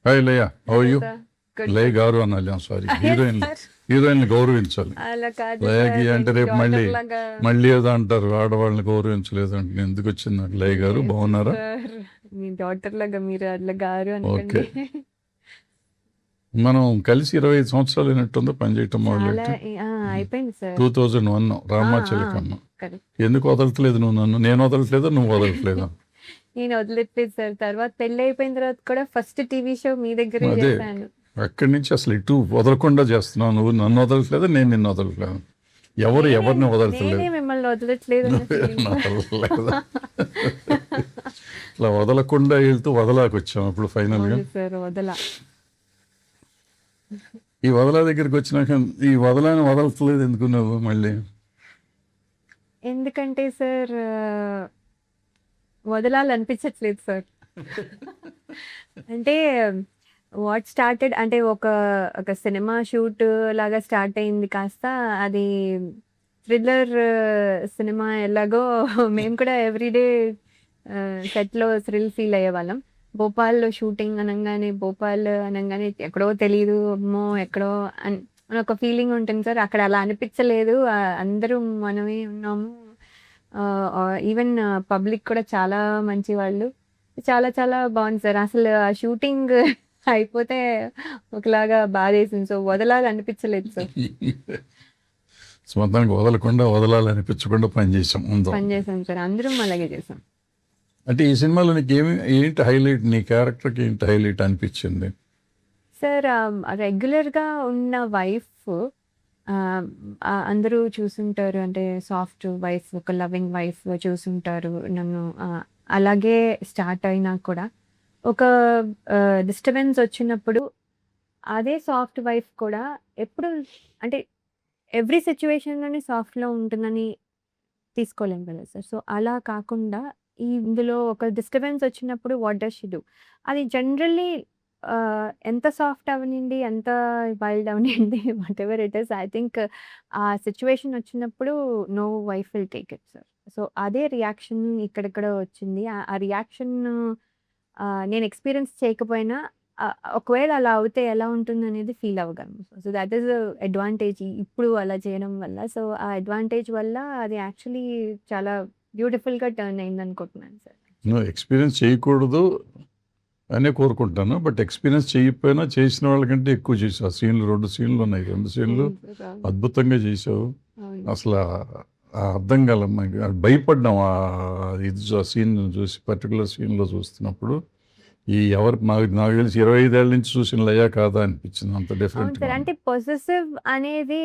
Hi Leah, how you? Good. లయ గారు అనాలి, sorry, heroine గౌరవించాలి. అలా కాదు లయకి సార్, అంటే నేను రేపు daughter లాగా. మళ్ళీ ఏదో అంటారు, ఆడవాళ్ళని గౌరవించలేదు అంటే ఎందుకు వచ్చింది నాకు. లయ గారు బాగున్నారా? సార్, మీ డాటర్ లాగా మీరు అట్లా గారు ఓకే. అనకండి. మనం కలిసి 25 సంవత్సరాలు అయినట్టుందో పనిచేయటం చాలా మొదలెట్టి. అయిపోయింది సార్. 2001 రామాచలకమ్మ. కరెక్ట్. ఎందుకు వదలట్లేదు నువ్వు నన్ను? నేను వదలట్లేదు, నువ్వు వదలట్లేదు. నేను వదిలేట్లేదు సార్. తర్వాత పెళ్లి అయిపోయిన తర్వాత కూడా ఫస్ట్ టీవీ షో మీ దగ్గరే అదే. చేశాను. అక్కడి నుంచి అసలు ఇటు వదలకుండా చేస్తున్నావు. నువ్వు నన్ను వదలట్లేదు, నేను నిన్ను వదలట్లేదు. ఎవరిని వదలట్లేదు. నేనే మిమ్మల్ని వదలట్లేదు అన్న feeling. వదలలేదు. ఇట్లా వదలకుండా వెళ్తూ వదలాకొచ్చాం ఇప్పుడు ఫైనల్గా. అవును సార్, వదల. ఈ వదలా దగ్గరికి వచ్చినాక ఈ వదలాన్ని వదలట్లేదు ఎందుకు నువ్వు మళ్ళీ? ఎందుకంటే సార్, వదలాలనిపించట్లేదు సార్. అంటే వాట్ స్టార్టెడ్ అంటే ఒక ఒక సినిమా షూట్ లాగా స్టార్ట్ అయింది, కాస్త అది థ్రిల్లర్ సినిమా ఎలాగో మేము కూడా ఎవ్రీడే సెట్లో థ్రిల్ ఫీల్ అయ్యేవాళ్ళం. భోపాల్లో షూటింగ్ అనగానే ఎక్కడో తెలియదు, అమ్మో ఎక్కడో అని ఒక ఫీలింగ్ ఉంటుంది సార్. అక్కడ అలా అనిపించలేదు. అందరూ మనమే ఉన్నాము. ఈవెన్ పబ్లిక్ కూడా చాలా మంచి వాళ్ళు. చాలా చాలా బాగుంది సార్. అసలు ఆ షూటింగ్ అయిపోతే ఒకలాగా బాధేసింది. సో వదలాలనిపించలేదు సార్. మొత్తానికి వదలకుండా వదలాలనిపించకుండా పనిచేసాం ముందు. పనిచేసాం సార్, అందరం అలాగే చేసాం. అంటే ఈ సినిమాలో నీకు ఏంటి హైలైట్? నీ క్యారెక్టర్కి ఏంటి హైలైట్ అనిపించింది? సార్, రెగ్యులర్గా ఉన్న వైఫ్ అందరూ చూసుంటారు. అంటే సాఫ్ట్ వైఫ్, ఒక లవింగ్ వైఫ్ చూసుంటారు నన్ను. అలాగే స్టార్ట్ అయినా కూడా ఒక డిస్టర్బెన్స్ వచ్చినప్పుడు అదే సాఫ్ట్ వైఫ్ కూడా ఎప్పుడు అంటే ఎవ్రీ సిచ్యువేషన్లోనే సాఫ్ట్లో ఉంటుందని తీసుకోలేం కదా సార్. సో అలా కాకుండా ఇందులో ఒక డిస్టర్బెన్స్ వచ్చినప్పుడు వాట్ డస్ షీ డూ, అది జనరల్లీ ఎంత సాఫ్ట్ అవనండి, ఎంత వైల్డ్ అవనండి, whatever it is, I think ఆ సిచ్యువేషన్ వచ్చినప్పుడు no wife will take it sir. So అదే రియాక్షన్ ఇక్కడెక్కడ వచ్చింది. ఆ రియాక్షన్ నేను ఎక్స్పీరియన్స్ చేయకపోయినా ఒకవేళ అలా అవుతే ఎలా ఉంటుంది అనేది ఫీల్ అవ్వగలను. సో దట్ ఈస్ అడ్వాంటేజ్ ఇప్పుడు అలా చేయడం వల్ల. సో ఆ అడ్వాంటేజ్ వల్ల అది యాక్చువల్లీ చాలా బ్యూటిఫుల్గా టర్న్ అయింది అనుకుంటున్నాను సార్. నువ్వు ఎక్స్పీరియన్స్ చేయకూడదు అనే కోరుకుంటాను, బట్ ఎక్స్పీరియన్స్ చేయకపోయినా చేసిన వాళ్ళకంటే ఎక్కువ చేసావు. ఆ సీన్లు 2 సీన్లు ఉన్నాయి, 2 సీన్లు అద్భుతంగా చేసావు. అసలు అర్థం కాల, భయపడ్డాం ఇది సీన్ చూసి, పర్టికులర్ సీన్లో చూస్తున్నప్పుడు. నాకు తెలిసి 25 ఏళ్ళ నుంచి చూసిన లయా కాదా అనిపించింది, అంత డిఫరెంట్. అంటే పొసెసివ్ అనేది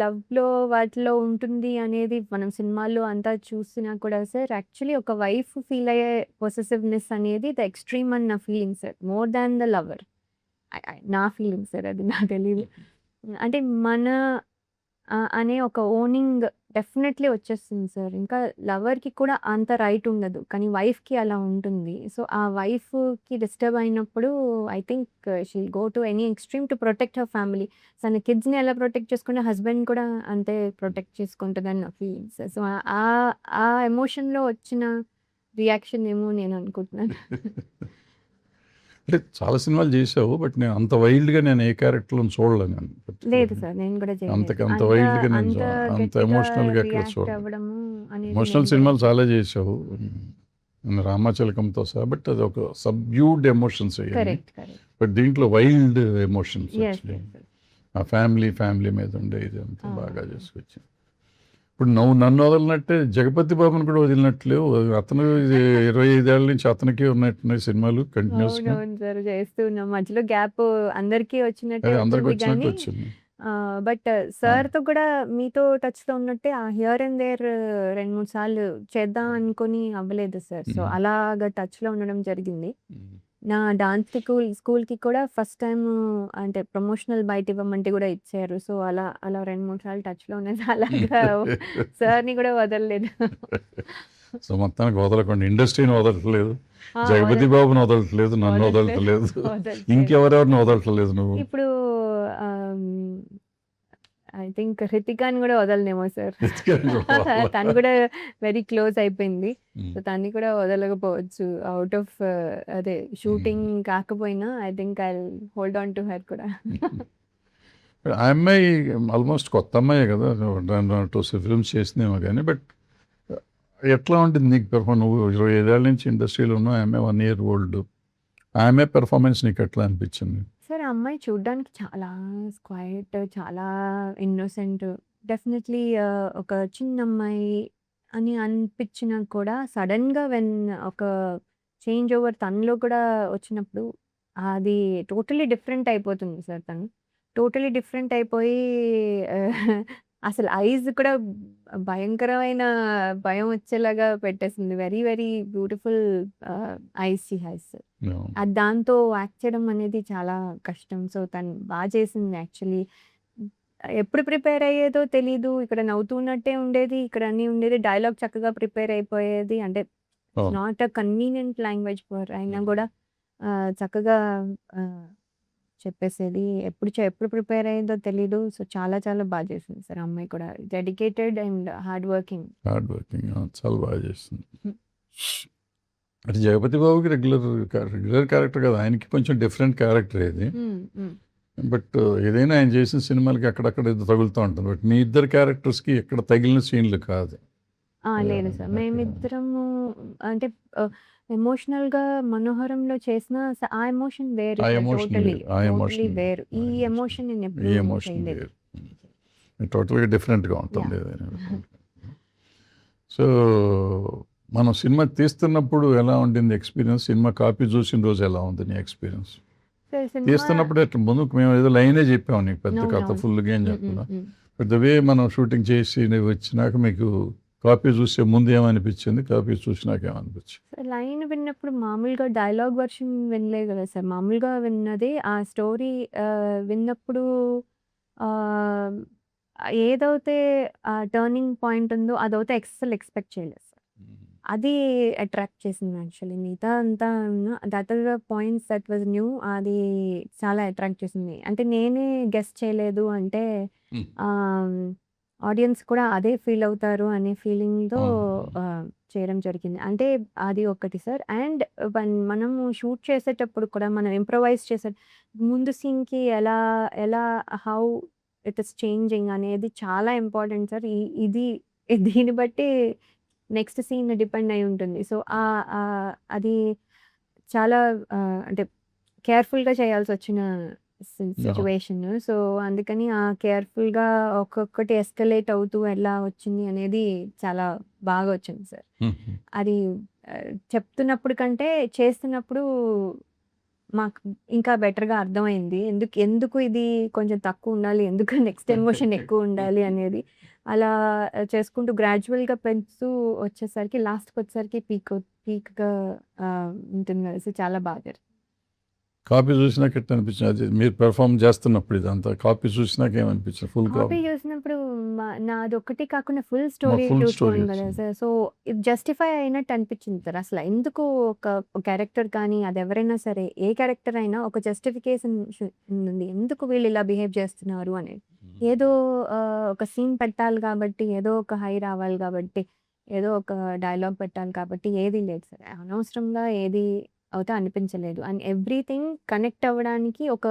లవ్ లో వాటిలో ఉంటుంది అనేది మనం సినిమాల్లో అంతా చూసినా కూడా సార్, యాక్చువల్లీ ఒక వైఫ్ ఫీల్ అయ్యే పొసెసివ్నెస్ అనేది ద ఎక్స్ట్రీమ్ అని నా feeling sir, more than the lover. నా ఫీలింగ్ సార్, అది నాకు తెలియదు. అంటే మన అనే ఒక ఓనింగ్ డెఫినెట్లీ వచ్చేస్తుంది సార్. ఇంకా లవర్కి కూడా అంత రైట్ ఉండదు, కానీ వైఫ్కి అలా ఉంటుంది. సో ఆ వైఫ్కి డిస్టర్బ్ అయినప్పుడు I think she'll go to any extreme to protect her family. తన కిడ్స్ని ఎలా ప్రొటెక్ట్ చేసుకుంటే హస్బెండ్ కూడా అంతే ప్రొటెక్ట్ చేసుకుంటుందని నా ఫీలింగ్స్. సో ఆ ఎమోషన్లో వచ్చిన రియాక్షన్ ఏమో నేను అనుకుంటున్నాను. అంటే చాలా సినిమాలు చేసావు, బట్ నేను అంత వైల్డ్గా నేను ఏ క్యారెక్టర్లను చూడలేను. లేదు సార్, నేను కూడా అంత వైల్డ్గా నేను అంత ఎమోషనల్గా ఎక్కడ చూడలేదు. ఎమోషనల్ సినిమాలు చాలా చేసావు రామాచలకంతో సహా, బట్ అది ఒక సబ్డ్యూడ్ ఎమోషన్స్ అయ్యాయి. బట్ దీంట్లో వైల్డ్ ఎమోషన్స్ ఆ ఫ్యామిలీ మీద ఉండే ఇది అంతా బాగా చేసుకొచ్చింది. ఇప్పుడు నువ్వు నన్ను వదలనట్టే జగపతి బాబుని కూడా వదిలినట్లేవు. అతను 25 ఏళ్ళ నుంచి అతనికి ఉన్నట్టున్నాయి సినిమాలు కంటిన్యూస్ గా. సార్ చేస్తూ ఉన్నాం, మధ్యలో గ్యాప్ అందరికీ అందరికి వచ్చినట్టు వచ్చింది. బట్ సార్ తో కూడా మీతో టచ్ లో ఉన్నట్టే ఆ హియర్ అండ్ దేర్ 2-3 సార్లు చేద్దాం అనుకుని అవ్వలేదు సార్. సో అలాగా టచ్ లో ఉండడం జరిగింది. నా డాన్స్ స్కూల్కి కూడా ఫస్ట్ టైం అంటే ప్రమోషనల్ బయట ఇవ్వమంటే కూడా ఇచ్చారు. సో అలా 2-3 సార్లు టచ్ లో ఉన్నది. అలాగా సార్ని కూడా వదలలేదు. సో మొత్తానికి వదలకుండా ఇండస్ట్రీని వదలట్లేదు, జగపతి బాబుని వదలట్లేదు, నన్ను వదలట్లేదు, ఇంకెవరెవరిని వదలట్లేదు నువ్వు. ఇప్పుడు ఐ థింక్ హృతికాని కూడా వదలనేమో సార్. రితికాని కూడా వదలవా? తను కూడా వెరీ క్లోజ్ అయిపోయింది. ఉమ్, సో తన్ని కూడా వదలకపోవచ్చు. అవుట్ ఆఫ్ అదే ఉమ్. షూటింగ్ కాకపోయినా I think I hold on to her కూడా. ఆ అమ్మాయి ఆల్మోస్ట్ కొత్త అమ్మాయే కదా, 2 ఫిల్మ్స్ చేసిందేమో కానీ, బట్ ఎట్లా ఉంటుంది నీకు పెర్ఫార్మ్? నువ్వు 25 ఏళ్ళ నుంచి ఇండస్ట్రీలో ఉన్నావు, ఆమె 1 year ఓల్డ్. ఆమె పెర్ఫార్మెన్స్ నీకు ఎట్లా అనిపించింది? సార్ ఆ అమ్మాయి చూడ్డానికి చాలా క్వైట్, చాలా ఇన్నోసెంట్. డెఫినెట్లీ ఒక చిన్న అమ్మాయి అని అనిపించినా కూడా సడన్‌గా ఒక చేంజ్ ఓవర్ తనలో కూడా వచ్చినప్పుడు అది టోటలీ డిఫరెంట్ అయిపోతుంది సార్ తను. టోటలీ డిఫరెంట్ అయిపోయి అసలు ఐస్ కూడా భయంకరమైన భయం వచ్చేలాగా పెట్టేసింది. Very very beautiful eyes she has. No. అది దాంతో యాక్ట్ చేయడం అనేది చాలా కష్టం. సో తను చేసింది యాక్చువల్లీ. ఎప్పుడు ప్రిపేర్ అయ్యేదో తెలీదు. ఇక్కడ నవ్వుతున్నట్టే ఉండేది. ఇక్కడ అన్నీ ఉండేది. డైలాగ్ చక్కగా ప్రిపేర్ అయిపోయేది. అంటే Oh. Not a convenient language for అయినా కూడా చక్కగా చెప్పేసేది. ఎప్పుడు ప్రిపేర్ అయ్యేదో తెలీదు. సో చాలా చాలా బాగా చేసింది సార్ ఆ అమ్మాయి కూడా. Dedicated and hard working. Hard working, చాలా బాగా చేస్తుంది. అంటే జగపతి బాబుకి రెగ్యులర్ క్యారెక్టర్ కదా, ఆయనకి కొంచెం డిఫరెంట్ క్యారెక్టర్ ఇది. బట్ ఏదైనా ఆయన చేసిన సినిమాలకి అక్కడక్కడ ఏదో తగులుతూ ఉంటుంది. బట్ మీ ఇద్దరు క్యారెక్టర్స్కి ఎక్కడ తగిలిన సీన్లు కాదు. లేదు సార్. మేమిద్దరము అంటే ఎమోషనల్‌గా 'మనోహరంలో' చేసిన ఆ ఎమోషన్ వేరు ఆ సార్. ఎమోషన్ టోటలీ, వేరు, ఆ టోటలీ ఎమోషన్ వేరు. ఈ ఎమోషన్ నేను ఈ ఎప్పుడూ ఎమోషన్ చేయలేదు. వేరు, టోటల్గా డిఫరెంట్గా ఉంటుంది యాహ్! ఏదైనా. సో మనం సినిమా తీస్తున్నప్పుడు ఎలా ఉండింది ఎక్స్పీరియన్స్? సినిమా కాపీ చూసిన రోజు ఎలా ఉంది నీ ఎక్స్పీరియన్స్? సార్ సినిమా తీస్తున్నప్పుడు ఎట్లా ముందు మేము ఏదో లైనే చెప్పాము నీకు, పెద్ద కథ అవునవును. ఫుల్గా ఏం హ్మ్. చెప్పకుండా. హ్మ్. బట్ ద వే మనం షూటింగ్ చేసి నువ్వు వచ్చినాక మీకు కాపీ చూసే ముందు ఏమనిపించింది, కాపీ చూసినాక ఏమనిపించింది? సార్ లైన్ విన్నప్పుడు మామూలుగా డైలాగ్ వర్షన్ వినలేదు కదా సార్. మామూలుగా విన్నది ఆ స్టోరీ విన్నప్పుడు ఆహ్, ఏదైతే టర్నింగ్ పాయింట్ ఉందో అదైతే అస్సలు ఎక్స్‌పెక్ట్ చేయలేదు సార్. అది అట్రాక్ట్ చేసింది యాక్చువల్లీ. మిగతా అంతా that are the points that was new. అది చాలా అట్రాక్ట్ చేసింది. అంటే నేనే గెస్ చేయలేదు అంటే Hmm. ఆడియన్స్ కూడా అదే ఫీల్ అవుతారు అనే ఫీలింగ్‌తో చేయడం జరిగింది. అంటే అది ఒకటి సార్. అండ్ మనము షూట్ చేసేటప్పుడు కూడా మనం ఇంప్రొవైజ్ చేసే ముందు సీన్‌కి ఎలా ఎలా హౌ ఇట్ ఈస్ చేంజింగ్ అనేది చాలా ఇంపార్టెంట్ సార్. ఇది దీన్ని బట్టి నెక్స్ట్ సీన్ డిపెండ్ అయి ఉంటుంది. సో, అది చాలా అంటే కేర్‌ఫుల్‌గా చేయాల్సొచ్చిన Yeah. సిట్యుయేషన్. సో, అందుకని కేర్‌ఫుల్‌గా ఒక్కొక్కటి ఎస్కలేట్ అవుతూ ఎలా వచ్చింది అనేది చాలా బాగా వచ్చింది సార్. Mhm. అది చెప్తున్నప్పుడు కంటే చేస్తున్నప్పుడు మాకు ఇంకా బెటర్‌గా అర్థమైంది. ఎందుకు ఇది కొంచెం తక్కువ ఉండాలి, ఎందుకు నెక్స్ట్ ఎమోషన్ ఎక్కువ ఉండాలి అనేది అలా చేసుకుంటూ గ్రాడ్యువల్‌గా పెంచుతూ వచ్చేసరికి లాస్ట్‌కొచ్చేసరికి పీక్‌గా ఉంటుంది కదా! సో, చాలా బాగా జరిగింది. కాపీ చూసినాక ఎట్లా అనిపించింది? అది మీరు పెర్ఫామ్ చేస్తున్నప్పుడు ఇదంతా కాపీ చూసినాక ఏమనిపించింది? ఫుల్ కాపీ కాపీ చూసినప్పుడు నాదొక్కటి కాకుండా ఫుల్ స్టోరీ ఫుల్ స్టోరీ చూసుకోను కదా వచ్చింది. సార్. సో, ఇది జస్టిఫై అయినట్టు అనిపించింది సార్. అసలు ఎందుకు ఒక క్యారెక్టర్ కానీ అది ఎవరైనా సరే, ఏ క్యారెక్టర్ అయినా ఒక జస్టిఫికేషన్ ఉంది. ఎందుకు వీళ్ళు ఇలా బిహేవ్ చేస్తున్నారు అనేది. ఏదో ఒక సీన్ పెట్టాలి కాబట్టి, ఏదో ఒక హై రావాలి కాబట్టి, ఏదో ఒక డైలాగ్ పెట్టాలి కాబట్టి ఏది లేదు సార్. అనవసరంగా ఏది అయితే అనిపించలేదు. అండ్ ఎవ్రీథింగ్ కనెక్ట్ అవ్వడానికి ఒక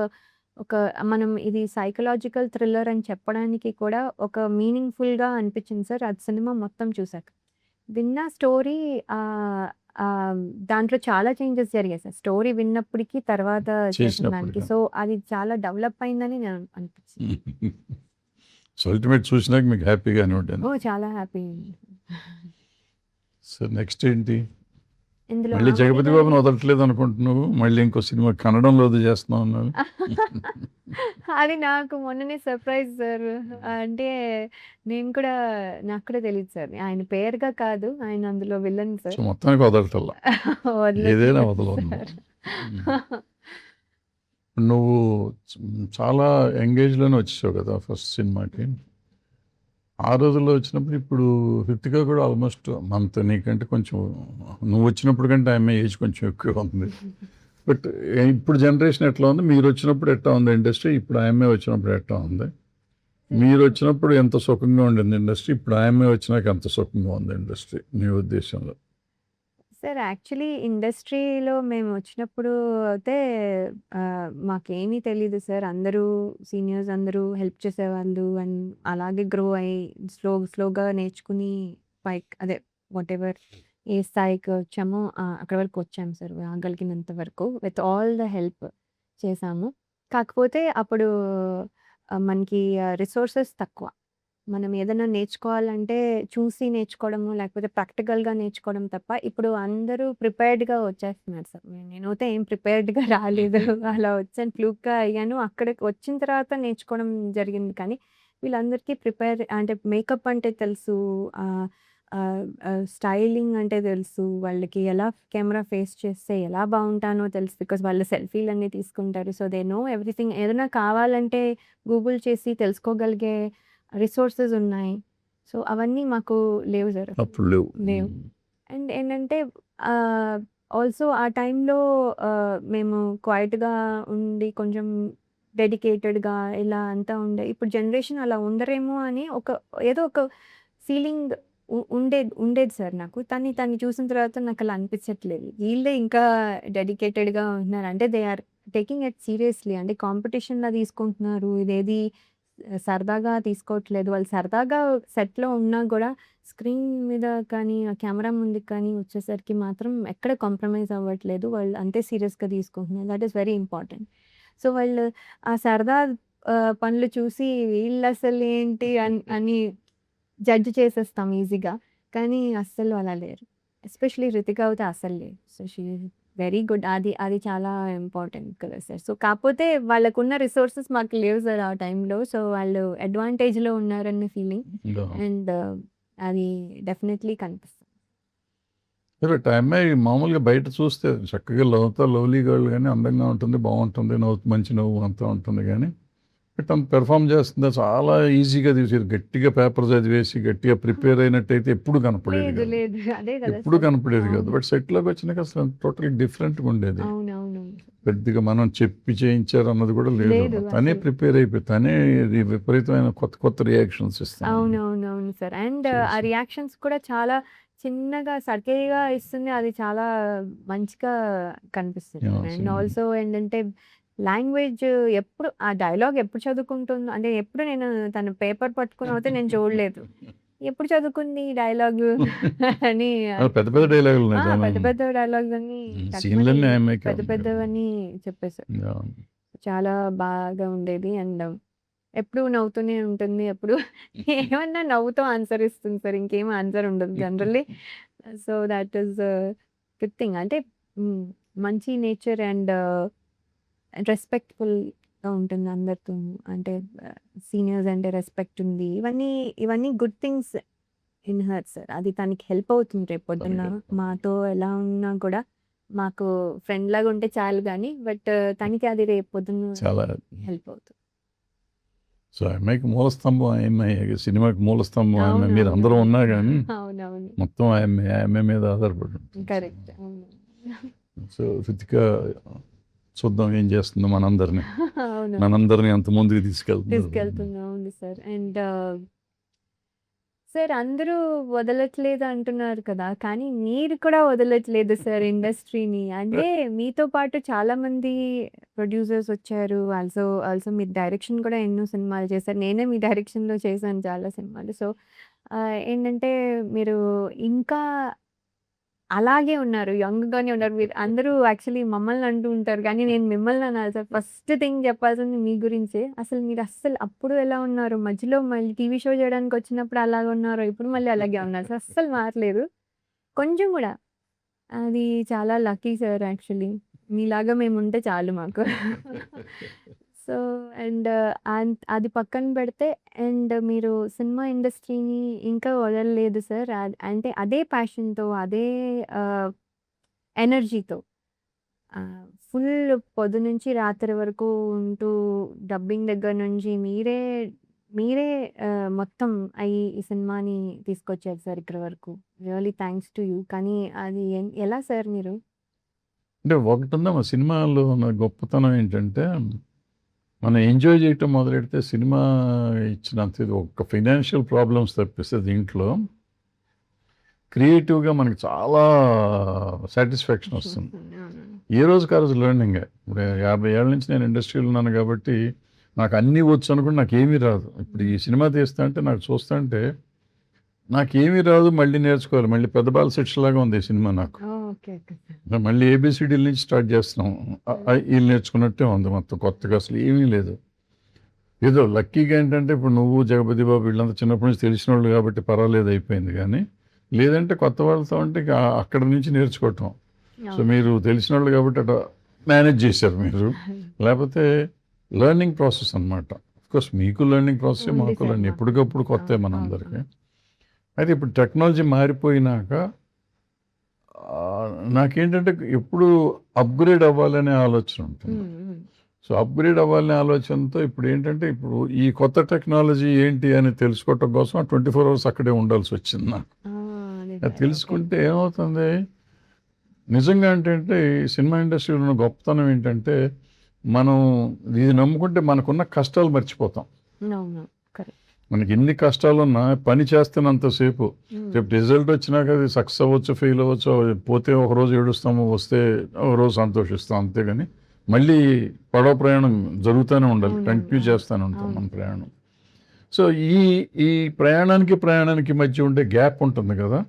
ఒక మనం ఇది సైకలాజికల్ థ్రిల్లర్ అని చెప్పడానికి కూడా ఒక మీనింగ్‌ఫుల్‌గా అనిపించింది సార్. అది సినిమా మొత్తం చూసాక. విన్న స్టోరీ దాంట్లో చాలా చేంజెస్ జరిగాయి సార్. స్టోరీ విన్నప్పటికి తర్వాత చేసిన దానికి. చేసినప్పుడు సో, అది చాలా డెవలప్ అయిందని నేను అనిపించింది. సో అల్టిమేట్ చూసినాక మీకు హ్యాపీగానే ఉంటుంది. ఓహ్! చాలా హ్యాపీ. సో నెక్స్ట్ ఏంటి? ఇందులో మళ్ళీ ఆమని జగపతి గారు బాబుని వదలట్లేదు అనుకుంటున్నావు, మళ్ళీ ఇంకో సినిమా కన్నడంలో చేస్తున్నావు అన్నావు. అది నాకు మొన్ననే సర్ప్రైజ్ సార్. అంటే నాకు కూడా తెలీదు సార్. ఆయన పేరుగా కాదు. ఆయన అందులో విలన్ సో సార్. మొత్తానికి వదలటల్లా, ఏదైనా వదలట్లేదు వదలవు సార్. నువ్వు చాలా ఎంగేజ్లోనే వచ్చేసావు కదా ఫస్ట్ సినిమాకి. ఆ రోజుల్లో వచ్చినప్పుడు ఇప్పుడు హృతిక కూడా ఆల్మోస్ట్ అంత నీకంటే కొంచెం, నువ్వు వచ్చినప్పుడు కంటే ఆమె ఏజ్ కొంచెం ఎక్కువ ఉంది. బట్ ఇప్పుడు జనరేషన్ ఎట్లా ఉంది, మీరు వచ్చినప్పుడు ఎట్లా ఉంది ఇండస్ట్రీ, ఇప్పుడు ఆమె వచ్చినప్పుడు ఎట్లా ఉంది? మీరు వచ్చినప్పుడు ఎంత సుఖంగా ఉండింది ఇండస్ట్రీ, ఇప్పుడు ఆమె వచ్చినాక ఎంత సుఖంగా ఉంది ఇండస్ట్రీ మీ ఉద్దేశంలో? సార్ యాక్చువల్లీ ఇండస్ట్రీలో మేము వచ్చినప్పుడు అయితే మాకేమీ తెలీదు సార్. అందరూ సీనియర్స్ అందరూ హెల్ప్ చేసేవాళ్ళు. అండ్ అలాగే గ్రో అయ్యి స్లోగా నేర్చుకుని అదే వాటెవర్ ఏ స్థాయికి వచ్చామో అక్కడి వరకు వచ్చాము సార్. రాగలిగినంత వరకు విత్ ఆల్ ద హెల్ప్ చేశాము. కాకపోతే అప్పుడు మనకి రిసోర్సెస్ తక్కువ. మనం ఏదైనా నేర్చుకోవాలంటే చూసి నేర్చుకోవడము, లేకపోతే ప్రాక్టికల్‌గా నేర్చుకోవడం తప్ప, ఇప్పుడు అందరూ ప్రిపేర్డ్‌గా వచ్చేస్తున్నారు సార్. నేనైతే ఏం ప్రిపేర్డ్‌గా రాలేదు. అలా వచ్చాను, ఫ్లూక్‌గా అయ్యాను. అక్కడికి వచ్చిన తర్వాత నేర్చుకోవడం జరిగింది. కానీ వీళ్ళందరికీ అంటే మేకప్ అంటే తెలుసు. ఆహ్, ఆహ్, స్టైలింగ్ అంటే తెలుసు. వాళ్ళకి ఎలా కెమెరా ఫేస్ చేస్తే ఎలా బాగుంటానో తెలుసు. బికాజ్ వాళ్ళు సెల్ఫీలన్నీ తీసుకుంటారు. So, they know everything. ఏదైనా కావాలంటే గూగుల్ చేసి తెలుసుకోగలిగే రిసోర్సెస్ ఉన్నాయి. సో, అవన్నీ మాకు లేవు సార్. అప్పుడు లేవు. లేవు. అండ్ ఏంటంటే ఆల్సో ఆ టైంలో మేము క్వైట్‌గా ఉండి కొంచెం డెడికేటెడ్‌గా ఇలా అంతా ఉండే. ఇప్పుడు జనరేషన్ అలా ఉండరేమో అని ఏదో ఒక ఫీలింగ్ ఉండేది సార్ నాకు. తన్ని చూసిన తర్వాత నాకు అలా అనిపించట్లేదు. వీళ్ళే ఇంకా డెడికేటెడ్‌గా ఉంటున్నారు. అంటే they are taking it seriously. అంటే కాంపిటీషన్‌లా తీసుకుంటున్నారు. ఇదేది సరదాగా తీసుకోవట్లేదు. వాళ్ళు సరదాగా సెట్‌లో ఉన్నా గూడా స్క్రీన్ మీద కానీ, ఆ కెమెరా ముందుకు కానీ వచ్చేసరికి మాత్రం ఎక్కడ కాంప్రమైజ్ అవ్వట్లేదు. వాళ్ళు అంతే సీరియస్‌గా తీసుకుంటున్నారు. That is very important. So, వాళ్ళు ఆ సరదా పనులు చూసి వీళ్ళసలేంటి అని జడ్జ్ చేసేస్తాం ఈజీగా. కానీ అస్సలు అలా లేరు. ఎస్పెషల్లీ రితిక అయితే అస్సలు లేదు. So, she is very good. అది చాలా ఇంపార్టెంట్ కదా సార్. సో, కాపోతే వాళ్ళకున్న రిసోర్సెస్ మాకు లేవు సార్ ఆ టైంలో. సో, వాళ్ళు అడ్వాంటేజ్‌లో ఉన్నారన్న ఫీలింగ్. యాహ్! అండ్ అది డెఫినెట్‌లీ కనిపిస్తుంది. కరెక్ట్. ఆ అమ్మాయి మామూలుగా బయట చూస్తే చక్కగా లవ్లీ గర్ల్ గాని, అందంగా ఉంటుంది, బాగుంటుంది, మంచి నవ్వు అంతా ఉంటుంది గానీ, తను పెర్ఫార్మ్ చేస్తుందా చాలా ఈజీగా తీసేది. గట్టిగా పేపర్ చదివేసి, గట్టిగా ప్రిపేర్ అయినట్టయితే ఎప్పుడు కనపడేది లేదు. కాదు. లేదు. అదే కదా ఎప్పుడు సార్. కనపడేది కాదు. అవును. బట్ సెట్‌లోకి వచ్చినాక అసలు టోటల్లీ డిఫరెంట్‌గా ఉండేది. అవునవును. పెద్దగా మనం చెప్పి చేయించారు అన్నది కూడా లేదు. లేదు తనే అసలు. ప్రిపేర్ అయిపోయి, తనే విపరీతమైన కొత్త రియాక్షన్స్ ఇస్తా ఉంది. అవునవునవును సార్. అండ్ ఆ చేసి. రియాక్షన్స్ కూడా చాలా చిన్నగా, సటిల్‌గా ఇస్తుంది. అది చాలా మంచిగా కనిపిస్తుంది. యాహ్! And cinema. ఆల్సో ఏంటంటే లాంగ్వేజ్ ఎప్పుడు ఆ డైలాగ్ ఎప్పుడు చదువుకుంటుందో అంటే ఎప్పుడు నేను తను పేపర్ పట్టుకొని అయితే నేను చూడలేదు. ఎప్పుడు చదువుకుంది ఈ డైలాగు అని పెద్ద పెద్ద డైలాగులు ఉన్నాయి చాలా. పెద్ద పెద్ద డైలాగ్స్ అన్నీ టక్మని సీన్‌లన్నీ ఆ అమ్మాయికే పెద్ద ఉన్నాయి. పెద్దవన్నీ చెప్పేసారు. యాహ్! చాలా బాగా ఉండేది. అండ్ ఎప్పుడు నవ్వుతూనే ఉంటుంది. ఎప్పుడు ఏమన్నా నవ్వుతూ ఆన్సర్ ఇస్తుంది సార్. ఇంకేం ఆన్సర్ ఉండదు generally. So, that is good thing. అంటే హ్మ్. మంచి నేచర్ అండ్ రెస్పెక్ట్‌ఫుల్‌గా ఉంటుంది అందరితోను. అంటే సీనియర్స్ అంటే రెస్పెక్ట్ ఉంది. ఇవన్నీ good things in her sir. అది తనకి హెల్ప్ అవుతుంది రేపొద్దున్న. తనకి మాతో ఎలా ఉన్నా కూడా మాకు ఫ్రెండ్‌లాగా ఉంటే చాలు గానీ, బట్ తనకి అది రేపొద్దున్న చాలా. హెల్ప్ అవుతుంది. సో, ఆ అమ్మాయికి మూలస్తంభం ఆ అమ్మాయే. సినిమాకి మూలస్తంభం ఆ అమ్మాయి. మీరు అందరూ అవునవునవును. ఉన్నా గానీ, అవునవును. మొత్తం ఆ అమ్మాయి మీద ఆధారపడి ఉంటుంది. కరెక్ట్. అవును. సో, రితిక చూద్దాం ఏం చేస్తుందో మనందరిని. అవును. మనందరిని ఎంత ముందుకు తీసుకెళ్తుందో. తీసుకెళ్తుంది. అవును సార్. అండ్ సార్ అందరూ వదలట్లేదు అంటున్నారు కదా! కానీ మీరు కూడా వదలట్లేదు సార్ ఇండస్ట్రీని. అంటే మీతో పాటు చాలామంది ప్రొడ్యూసర్స్ వచ్చారు. ఆల్సో మీరు డైరెక్షన్ కూడా ఎన్నో సినిమాలు చేశారు. నేనే మీ డైరెక్షన్‌లో చేశాను చాలా సినిమాలు. సో, ఏంటంటే మీరు ఇంకా అలాగే ఉన్నారు. యంగ్‌గానే ఉన్నారు. మీరు అందరూ యాక్చువల్లీ మమ్మల్ని అంటూ ఉంటారు. కానీ నేను మిమ్మల్ని అనాలి సార్. ఫస్ట్ థింగ్ చెప్పాల్సింది మీ గురించే. అసలు మీరు అప్పుడు ఎలా ఉన్నారు? మధ్యలో మళ్ళీ టీవీ షో చేయడానికొచ్చినప్పుడు అలాగే ఉన్నారు. ఇప్పుడు మళ్ళీ అలాగే ఉన్నారు సార్. అస్సలు మారలేదు. కొంచెం గూడా. అది చాలా లక్కీ సార్ యాక్చువల్లీ. మీలాగా మేముంటే చాలు మాకు. సో, అండ్ అది పక్కన పెడితే అండ్ మీరు సినిమా ఇండస్ట్రీని ఇంకా వదలలేదు సార్. అంటే అదే ప్యాషన్‌తో, అదే ఆహ్, ఎనర్జీతో ఫుల్ పొద్దునుంచి రాత్రి వరకు ఉంటూ డబ్బింగ్ దగ్గర నుంచి మీరే మొత్తం ఈ సినిమాని తీసుకొచ్చారు సార్ ఇక్కడి వరకు. Really thanks to you. కానీ అది ఎలా సార్ మీరు? అంటే ఒకటుందమ్మా సినిమాలో ఉన్న గొప్పతనం ఏంటంటే, మనం ఎంజాయ్ చేయటం మొదలెడితే సినిమా ఇచ్చినంత ఇది ఒక ఫైనాన్షియల్ ప్రాబ్లమ్స్ తప్పిస్తే దీంట్లో క్రియేటివ్గా మనకి చాలా సాటిస్ఫాక్షన్ వస్తుంది. ఏ రోజుకి ఆ రోజు లెర్నింగ్. ఇప్పుడు 50 ఏళ్ళ నుంచి నేను ఇండస్ట్రీలో ఉన్నాను కాబట్టి నాకు అన్నీ వచ్చు అనుకుంటే నాకు ఏమీ రాదు. ఇప్పుడు ఈ సినిమా తీస్తా అంటే నాకు చూస్తా అంటే నాకేమీ రాదు, మళ్ళీ నేర్చుకోవాలి. మళ్ళీ పెద్ద బాల శిక్ష లాగా ఉంది ఈ సినిమా నాకు. Okay okay sir. మళ్ళీ ఏబిసిడీల నుంచి స్టార్ట్ చేస్తున్నాం. వీళ్ళు నేర్చుకున్నట్టే ఉంది మొత్తం, కొత్తగా అసలు ఏమీ లేదు. ఏదో లక్కీగా ఏంటంటే ఇప్పుడు నువ్వు జగపతి బాబు వీళ్ళంతా చిన్నప్పటి నుంచి తెలిసిన వాళ్ళు కాబట్టి పర్వాలేదు అయిపోయింది. కానీ లేదంటే కొత్త వాళ్ళతో అంటే ఇక అక్కడ నుంచి నేర్చుకోవటం. సో మీరు తెలిసిన వాళ్ళు కాబట్టి అట్లా మేనేజ్ చేశారు మీరు. లేకపోతే లెర్నింగ్ ప్రాసెస్ అనమాట. కోర్స్ మీకు లెర్నింగ్ ప్రాసెస్, ఉంది మాకు సార్ లెర్నింగ్ మాకు. ఎప్పటికప్పుడు కొత్త మనందరికీ. అవును. అయితే ఇప్పుడు టెక్నాలజీ మారిపోయినాక నాకేంటంటే ఎప్పుడు అప్గ్రేడ్ అవ్వాలనే ఆలోచన ఉంటుంది. సో అప్గ్రేడ్ అవ్వాలనే ఆలోచనతో ఇప్పుడు ఏంటంటే ఇప్పుడు ఈ కొత్త టెక్నాలజీ ఏంటి అని తెలుసుకోవటం కోసం 24 hours అక్కడే ఉండాల్సి వచ్చింది నాకు. అది తెలుసుకుంటే ఏమవుతుంది నిజంగా ఏంటంటే ఈ సినిమా ఇండస్ట్రీలో ఉన్న గొప్పతనం ఏంటంటే మనం ఇది నమ్ముకుంటే మనకున్న కష్టాలు మర్చిపోతాం. మనకి ఎన్ని కష్టాలు ఉన్నా పని చేస్తున్నంతసేపు రేపు రిజల్ట్ వచ్చినాక అది సక్సెస్ అవ్వచ్చు, ఫెయిల్ అవ్వచ్చు, పోతే ఒక రోజు ఏడుస్తాము, వస్తే ఒక రోజు సంతోషిస్తాం. అంతేగాని మళ్ళీ పడవ ప్రయాణం జరుగుతూనే ఉండాలి, కంటిన్యూ చేస్తూనే ఉంటాం మన ప్రయాణం. సో ఈ ప్రయాణానికి మధ్య ఉండే గ్యాప్ ఉంటుంది కదా,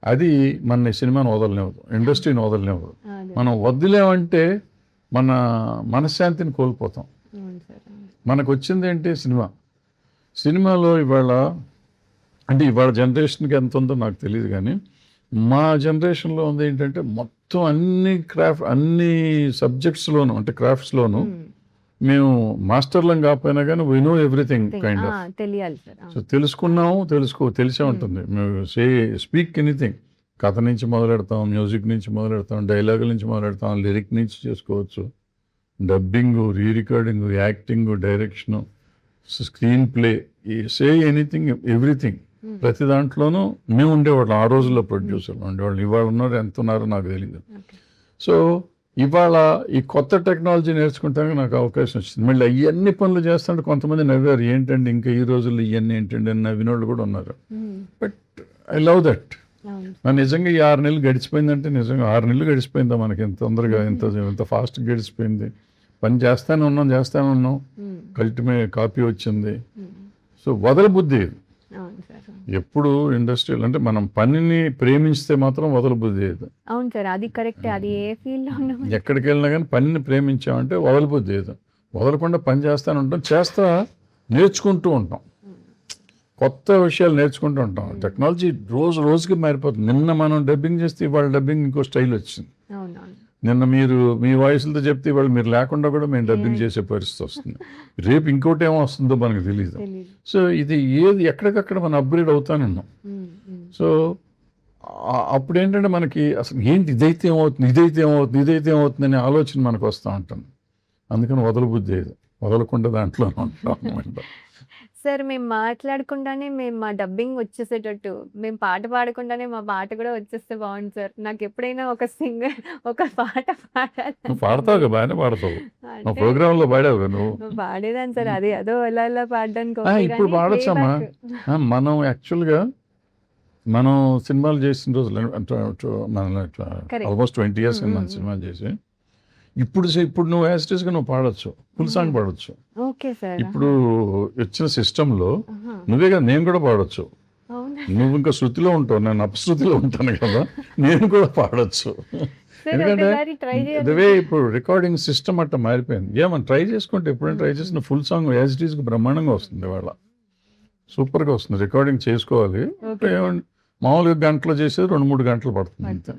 అది మన సినిమాను వదలనివ్వదు, ఇండస్ట్రీని వదలనివ్వదు. మనం వదిలేమంటే మన మనశ్శాంతిని కోల్పోతాం. మనకు వచ్చింది ఏంటి సినిమాలో ఇవాళ జనరేషన్కి ఎంత ఉందో నాకు తెలియదు, కానీ మా జనరేషన్లో ఉంది ఏంటంటే మొత్తం అన్ని సబ్జెక్ట్స్లోను అంటే క్రాఫ్ట్స్లోను మేము మాస్టర్లం కాకపోయినా కానీ we know everything kind of. తెలియాలి సార్. సో తెలుసుకున్నాము, తెలిసే ఉంటుంది. మేము స్పీక్ ఎనీథింగ్, కథ నుంచి మొదలెడతాం, మ్యూజిక్ నుంచి మొదలెడతాం, డైలాగుల నుంచి మొదలెడతాం, లిరిక్ నుంచి చేసుకోవచ్చు, dubbing, re recording, acting, direction, screenplay, anything everything. ప్రతి దాంట్లోనూ మేము ఉండేవాళ్ళం. ఆ రోజుల్లో ప్రొడ్యూసర్లు ఉండేవాళ్ళు. ఇవాళ ఉన్నారు, ఎంత ఉన్నారో నాకు తెలియదు. సో ఇవాళ ఈ కొత్త టెక్నాలజీ నేర్చుకుంటానికి నాకు అవకాశం వచ్చింది. మళ్ళీ ఇవన్నీ పనులు చేస్తుంటే కొంతమంది నవ్వారు, ఏంటండి ఇంకా ఈ రోజుల్లో ఇవన్నీ ఏంటండి అని నవ్విన వాళ్ళు కూడా ఉన్నారు. But I love that. నిజంగా ఈ 6 నెలలు గడిచిపోయిందంటే నిజంగా 6 నెలలు గడిచిపోయిందా మనకి ఎంత తొందరగా, ఎంత ఫాస్ట్గా గడిచిపోయింది. పని చేస్తానే ఉన్నాం, కాపీ వచ్చింది. సో వదలబుద్ధి ఎప్పుడు ఇండస్ట్రియల్ అంటే మనం పనిని ప్రేమించితే మాత్రం వదలబుద్ధి. అవును సార్, అది కరెక్ట్. అది ఏ ఫీల్డ్ లో ఎక్కడికి వెళ్ళినా కానీ పనిని ప్రేమించామంటే వదలబుద్ధి. వదలకుండా పని నేర్చుకుంటూ ఉంటాం, కొత్త విషయాలు నేర్చుకుంటూ ఉంటాం. టెక్నాలజీ రోజుకి మారిపోతుంది. నిన్న మనం డబ్బింగ్ చేస్తే ఇవాళ డబ్బింగ్ ఇంకో స్టైల్ వచ్చింది. నిన్న మీరు మీ వాయిస్లతో చెప్తే ఇవాళ మీరు లేకుండా కూడా మేము డబ్బింగ్ చేసే పరిస్థితి వస్తుంది. రేపు ఇంకోటి ఏమో వస్తుందో మనకు తెలియదు. సో ఇది ఎక్కడికక్కడ మనం అప్గ్రేడ్ అవుతానే ఉన్నాం. సో అప్పుడు ఏంటంటే మనకి అసలు ఏంటి ఇదైతే ఏమవుతుంది అనే ఆలోచన మనకు వస్తూ ఉంటుంది. అందుకని వదలబుద్ధి వదలకుండా దాంట్లో ఉంటాం అనమాట. సార్, మేము మాట్లాడకుండానే మా డబ్బింగ్ వచ్చేసేటట్టు, మేము పాట పాడకుండానే మా పాట కూడా వచ్చేస్తే బాగుంది సార్. నాకు ఎప్పుడైనా ఒక పాట పాడాలి. పాడతావు, బాగానే పాడతావు. ప్రోగ్రామ్ లో పాడావు నువ్వు. పాడేదాన్ని సార్, అది అదో ఎలా పాడడానికి. ఇప్పుడు పాడొచ్చమ్మా. మనం యాక్చువల్గా మనం సినిమాలు చేసిన రోజులు ఆల్మోస్ట్ 20 years మనం సినిమాలు చేసి ఇప్పుడు నువ్వు యాజిటీస్గా నువ్వు పాడొచ్చు, ఫుల్ సాంగ్ పాడొచ్చు. ఇప్పుడు వచ్చిన సిస్టంలో నువ్వే కదా, నేను కూడా పాడొచ్చు. నువ్వు ఇంకా శృతిలో ఉంటావు, నేను అపశృతిలో ఉంటాను కదా, నేను కూడా పాడొచ్చు. ఎందుకంటే ఇదే ఇప్పుడు రికార్డింగ్ సిస్టమ్ అట్లా మారిపోయింది. ఏమన్నా ట్రై చేసుకుంటే ఎప్పుడైనా ట్రై చేసిన ఫుల్ సాంగ్ యాజిటీస్గా బ్రహ్మాండంగా వస్తుంది. వాళ్ళ సూపర్గా వస్తుంది. రికార్డింగ్ చేసుకోవాలి, మామూలుగా గంటలో చేసేది 2-3 గంటలు పడుతుంది అంతే.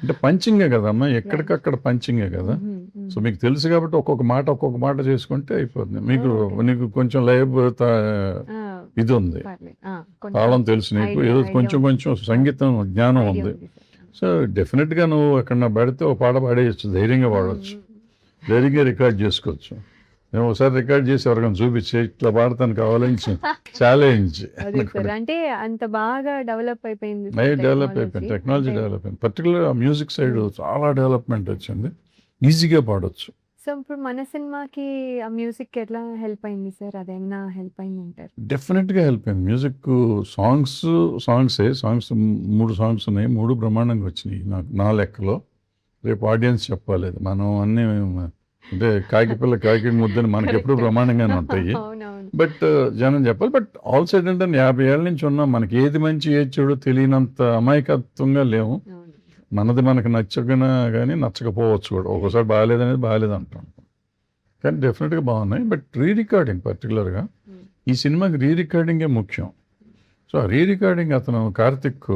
అంటే పంచింగే కదమ్మా, ఎక్కడికక్కడ పంచింగే కదా. సో మీకు తెలుసు కాబట్టి ఒక్కొక్క మాట చేసుకుంటే అయిపోతుంది. నీకు కొంచెం లైవ్ ఇది ఉంది, తాళం తెలుసు, నీకు ఏదో కొంచెం సంగీతం జ్ఞానం ఉంది. సో డెఫినెట్గా నువ్వు ఎక్కడన్నా పడితే ఒక పాట పాడేయచ్చు, ధైర్యంగా పాడవచ్చు, ధైర్యంగా రికార్డ్ చేసుకోవచ్చు. నేను ఒకసారి రికార్డ్ చేసి ఎవరికైనా చూపించి ఇట్లా పాడతాను కావాలని ఛాలెంజ్. అంటే అంత బాగా డెవలప్ అయిపోయింది టెక్నాలజీ డెవలప్ అయింది. పర్టికులర్ మ్యూజిక్ సైడ్ చాలా డెవలప్మెంట్ వచ్చింది. ఈజీగా పాడొచ్చు. సో ఇప్పుడు మన సినిమాకి ఆ మ్యూజిక్ ఎట్లా హెల్ప్ అయింది సార్? అదేమన్నా హెల్ప్ అయిందంటారా? డెఫినెట్గా హెల్ప్ అయింది. మ్యూజిక్ సాంగ్స్ 3 సాంగ్స్ ఉన్నాయి. 3 బ్రహ్మాండంగా వచ్చినాయి నాకు నా లెక్కలో. రేపు ఆడియన్స్ చెప్పాలి అది. మనం అన్నీ అంటే కాకి పిల్ల కాకి ముద్దని మనకెప్పుడు కరెక్ట్. బ్రహ్మాండంగానే ఉంటాయి. అవునవును. బట్ జనం చెప్పాలి. బట్ ఆల్ సైడ్ అంటే 50 ఏళ్ళ నుంచి ఉన్నాం. మనకి ఏది మంచి ఏది చెడు తెలియనంత అమాయకత్వంగా లేము. అవును. మనది మనకు నచ్చకనా కానీ నచ్చకపోవచ్చు కూడా. ఒక్కోసారి బాగాలేదనేది బాగాలేదు అంటాం. కానీ డెఫినెట్గా బాగున్నాయి. బట్ రికార్డింగ్ పర్టికులర్గా ఉమ్. ఈ సినిమాకి రికార్డింగే ముఖ్యం. సో ఆ రికార్డింగ్ అతను కార్తిక్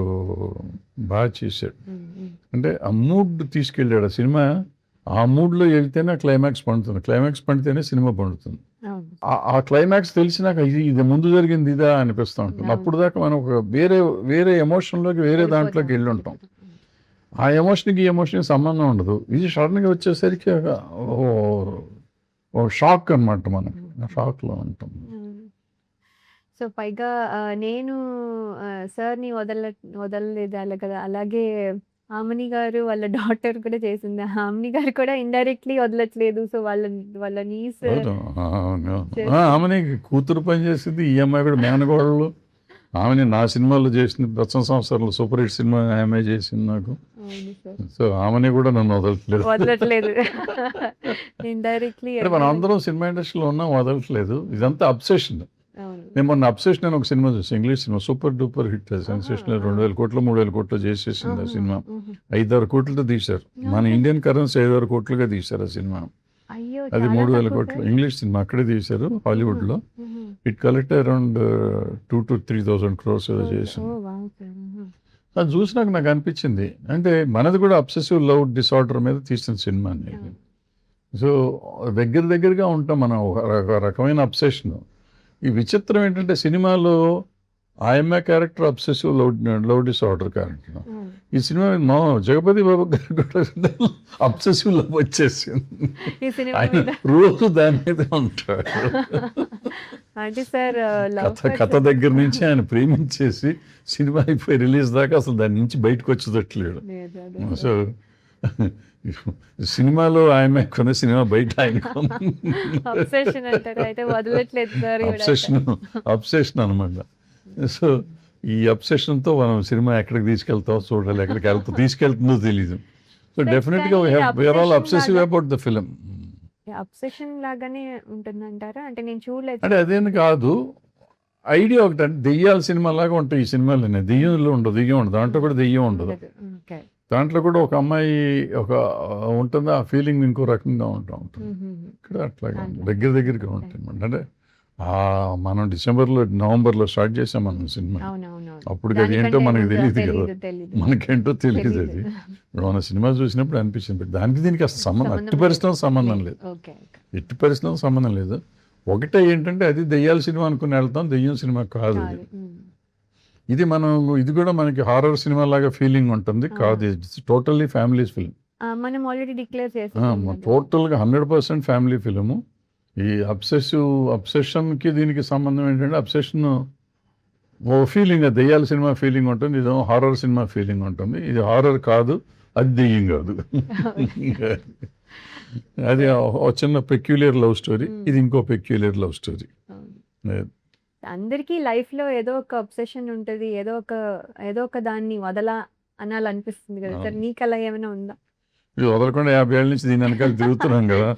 బాగా చేశాడు. అంటే ఆ మూడ్ తీసుకెళ్ళాడు. ఆ సినిమా ఆ మూడ్లో వెళ్తేనే ఆ క్లైమాక్స్ పండుతుంది. క్లైమాక్స్ పండితేనే సినిమా పండుతుంది. అవును. ఆ క్లైమాక్స్ తెలిసినాక ఇది ముందు జరిగింది ఇదా అనిపిస్తూ ఉంటుంది. అవును. అప్పుడు దాకా మనం ఒక వేరే ఎమోషన్లోకి వేరే దాంట్లోకి వెళ్ళి ఉంటాం. ఆ ఎమోషన్కి ఈ ఎమోషన్కి సంబంధం ఉండదు. ఇది సడన్గా వచ్చేసరికి ఒక షాక్ అనమాట మనకి. ఆ షాక్లో ఉంటాం. సో పైగా నేను సార్ని వదలలేదు అలా కదా. అలాగే ఆమని గారు వాళ్ళ డాటర్ కూడా చేసింది. ఆమని గారు కూడా ఇండైరెక్ట్లీ వదలట్లేదు. సో వాళ్ళ నీస్ ఆమెని కూతురు పని చేసింది. ఈ అమ్మాయి కూడా మేనగోడలు. ఆమెని నా సినిమాలో చేసింది. ప్రస్తుతం సంవత్సరాలు సూపర్ హిట్ సినిమా ఆమె చేసింది నాకు. సో ఆమెని కూడా నన్ను వదలట్లేదు ఇండైరెక్ట్లీ. అంటే మనం అందరం సినిమా ఇండస్ట్రీలో ఉన్నాం, వదలట్లేదు. ఇదంతా అబ్సెషన్. నేను మొన్న అబ్సెషన్ అని ఒక సినిమా చూసాను. English cinema super duper hit sensational. 2,000 కోట్లు 3,000 కోట్లు చేసేసింది ఆ సినిమా. 5-6 కోట్లతో తీశారు. మన ఇండియన్ కరెన్సీ 5-6 కోట్లుగా తీశారు ఆ సినిమా. అది 3,000 కోట్లు. ఇంగ్లీష్ సినిమా అక్కడే తీశారు హాలీవుడ్లో. It collect around 2,000 to 3,000 crores ఏదో చేసింది. అది చూసినాక నాకు అనిపించింది అంటే మనది కూడా అబ్సెసివ్ లవ్ డిసార్డర్ మీద తీసిన సినిమా అనేది. సో దగ్గరగా ఉంటాం మనం. ఒక రకమైన అబ్సెషన్. ఈ విచిత్రం ఏంటంటే సినిమాలో ఆయమ్మ character obsessive love disorder character. ఈ సినిమా మా జగపతి బాబు గారు కూడా అబ్సెసివ్ లవ్ వచ్చేసింది. ఆయన రోజు దాని మీద ఉంటాడు. కథ దగ్గర నుంచి ఆయన ప్రేమించేసి సినిమా అయిపోయి రిలీజ్ దాకా అసలు దాని నుంచి బయటకు వచ్చేటట్లేడు. సో సినిమాలో ఆయన కొన్న సినిమా బయట ఆయన అబ్సెషన్ అనమాట. సో ఈ అబ్సెషన్తో మనం సినిమా ఎక్కడికి తీసుకెళ్తామో చూడాలి, ఎక్కడికి తీసుకెళ్తుందో తెలీదు. సో డెఫినెట్గా we are all obsessive about the film. Obsession లాగానే ఉంటుందంటారా? అంటే నేను చూడలేదు. అంటే అదేం కాదు, ఐడియా ఒకటి. అంటే దెయ్యాల సినిమా లాగా ఉంటాయి ఈ సినిమాలోనే. దెయ్యం ఉండదు దాంట్లో కూడా దెయ్యం ఉండదు. దాంట్లో కూడా ఒక అమ్మాయి ఉంటుంది. ఆ ఫీలింగ్ ఇంకో రకంగా ఉంటుంది. ఇక్కడ అట్లాగా దగ్గరగా ఉంటుంది. అంటే మనం నవంబర్లో స్టార్ట్ చేసాం మనం సినిమా. అప్పుడు అది ఏంటో మనకు తెలియదు కదా, మనకేంటో తెలియదు. అది మన సినిమా చూసినప్పుడు అనిపించింది. దానికి దీనికి అసలు సంబంధం, ఎట్టి పరిస్థితుల్లో సంబంధం లేదు. ఒకటే ఏంటంటే అది దెయ్యాల సినిమా అనుకుని వెళ్తాం, దెయ్యం సినిమా కాదు. ఇది కూడా మనకి హారర్ సినిమా లాగా ఫీలింగ్ ఉంటుంది కాదు. It's totally family film. మనం ఆల్రెడీ డిక్లేర్ చేసాం. టోటల్గా 100% ఫ్యామిలీ ఫిలిము. ఈ అబ్సెషన్కి దీనికి సంబంధం ఏంటంటే అబ్సెషన్ ఓ ఫీలింగ్, దెయ్యాల సినిమా ఫీలింగ్ ఉంటుంది, ఇదేమో హారర్ సినిమా ఫీలింగ్ ఉంటుంది. ఇది హారర్ కాదు, అది దెయ్యం కాదు. అది ఒక చిన్న పెక్యులియర్ లవ్ స్టోరీ, ఇది ఇంకో పెక్యులియర్ లవ్ స్టోరీ. అందరికీ లైఫ్లో ఏదో ఒక అబ్సెషన్ ఉంటుంది, ఏదో ఒక దాన్ని అనాలనిపిస్తుంది కదా సార్. నీకు అలా ఏమైనా ఉందా? ఇది వదలకుండా 50 ఏళ్ళ నుంచి దీని వెనకాల తిరుగుతున్నాం కదా.